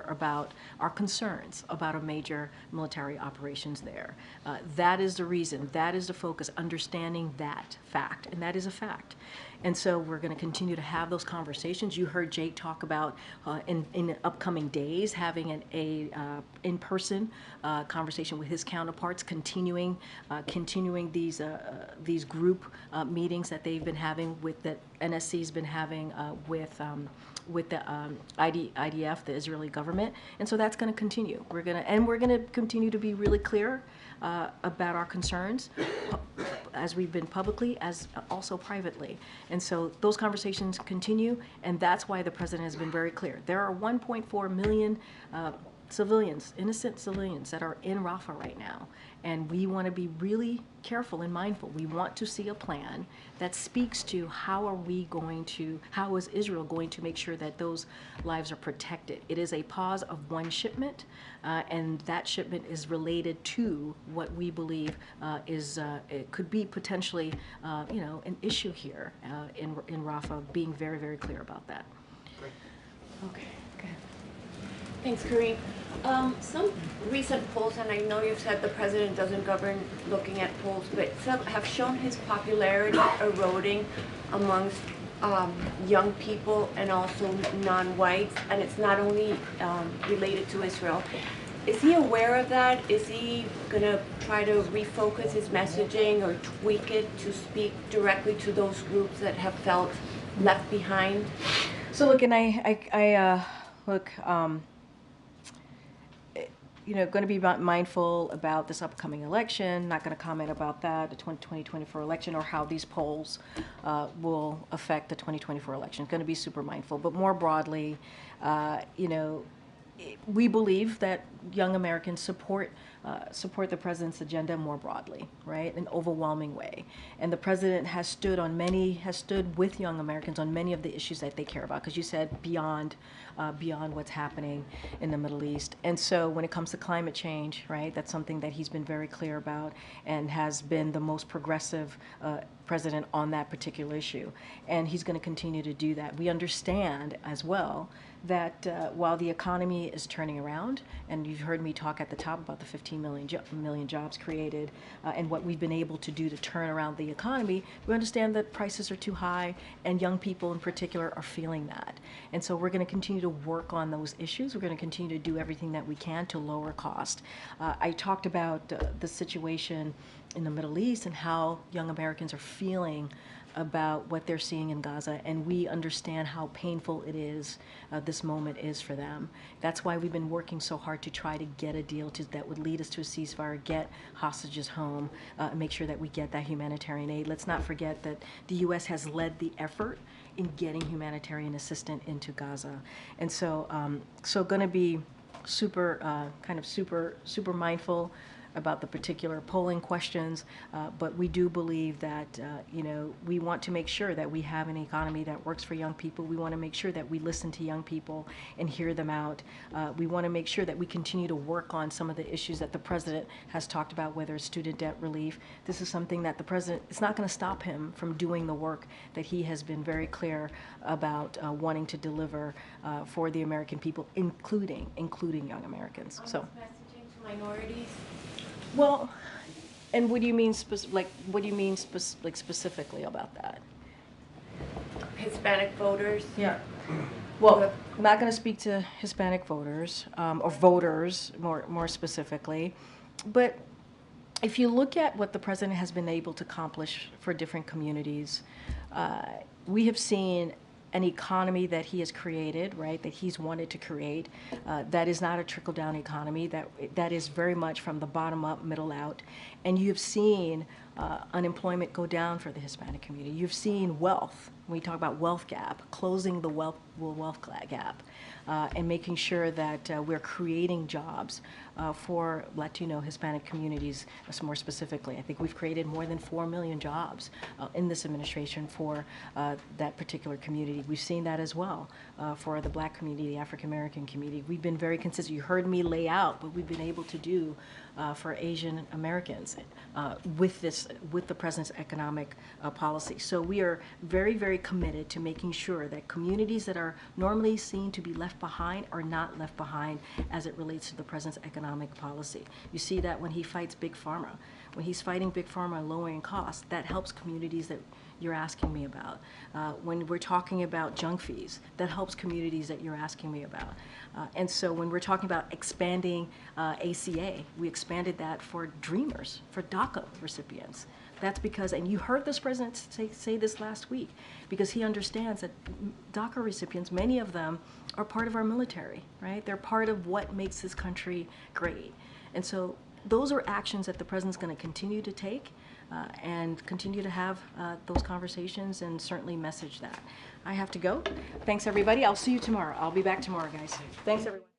about our concerns about a major military operations there. That is the reason, that is the focus, understanding that fact, and that is a fact. And so we're going to continue to have those conversations. You heard Jake talk about in upcoming days having an in-person conversation with his counterparts, continuing these group meetings that they've been having with the NSC's been having with the IDF, the Israeli government, and so that's going to continue. We're going to continue to be really clear about our concerns, as we've been publicly, as also privately. And so those conversations continue, and that's why the president has been very clear. There are 1.4 million civilians, innocent civilians, that are in Rafah right now. And we want to be really careful and mindful. We want to see a plan that speaks to how is Israel going to make sure that those lives are protected. It is a pause of one shipment, and that shipment is related to what we believe it could be potentially, an issue here in Rafah, being very, very clear about that. Great. Okay, go ahead. Thanks, Karine. Some recent polls, and I know you've said the president doesn't govern looking at polls, but some have shown his popularity eroding amongst young people and also non-whites, and it's not only related to Israel. Is he aware of that? Is he going to try to refocus his messaging or tweak it to speak directly to those groups that have felt left behind? So look, and going to be mindful about this upcoming election, not going to comment about that, the 2024 election, or how these polls will affect the 2024 election. Going to be super mindful. But more broadly, we believe that young Americans support the president's agenda more broadly, right? In an overwhelming way. And the president has stood with young Americans on many of the issues that they care about, because you said beyond what's happening in the Middle East. And so when it comes to climate change, right, that's something that he's been very clear about and has been the most progressive president on that particular issue. And he's going to continue to do that. We understand as well that while the economy is turning around, and you've heard me talk at the top about the 15 million jobs created and what we've been able to do to turn around the economy, we understand that prices are too high, and young people in particular are feeling that. And so we're going to continue to work on those issues. We're going to continue to do everything that we can to lower cost. I talked about the situation in the Middle East and how young Americans are feeling about what they're seeing in Gaza, and we understand how painful it is, this moment is for them. That's why we've been working so hard to try to get a deal that would lead us to a ceasefire, get hostages home, and make sure that we get that humanitarian aid. Let's not forget that the U.S. has led the effort in getting humanitarian assistance into Gaza. And so, going to be super mindful about the particular polling questions, but we do believe that we want to make sure that we have an economy that works for young people. We want to make sure that we listen to young people and hear them out. We want to make sure that we continue to work on some of the issues that the president has talked about, whether it's student debt relief. This is something that the president, it's not going to stop him from doing the work that he has been very clear about wanting to deliver for the American people, including young Americans. So, messaging to minorities. Well, and what do you mean specifically about that? Hispanic voters. Yeah. Well, I'm not going to speak to Hispanic voters or voters more specifically, but if you look at what the president has been able to accomplish for different communities, we have seen an economy that he has created, right, that he's wanted to create, that is not a trickle-down economy, that is very much from the bottom up, middle out. And you've seen unemployment go down for the Hispanic community. You've seen wealth, when we talk about wealth gap, closing the wealth gap, and making sure that we're creating jobs for Latino, Hispanic communities more specifically. I think we've created more than 4 million jobs in this administration for that particular community. We've seen that as well for the Black community, the African American community. We've been very consistent. You heard me lay out what we've been able to do for Asian Americans with the president's economic policy. So we are very, very committed to making sure that communities that are normally seen to be left behind are not left behind as it relates to the president's economic policy. You see that when he fights Big Pharma. When he's fighting Big Pharma and lowering costs, that helps communities that you're asking me about. When we're talking about junk fees, that helps communities that you're asking me about. And so when we're talking about expanding ACA, we expanded that for Dreamers, for DACA recipients. That's because, and you heard this president say this last week, because he understands that DACA recipients, many of them are part of our military, right? They're part of what makes this country great. And so those are actions that the president's going to continue to take and continue to have those conversations and certainly message that. I have to go. Thanks, everybody. I'll see you tomorrow. I'll be back tomorrow, guys. Thanks, everyone.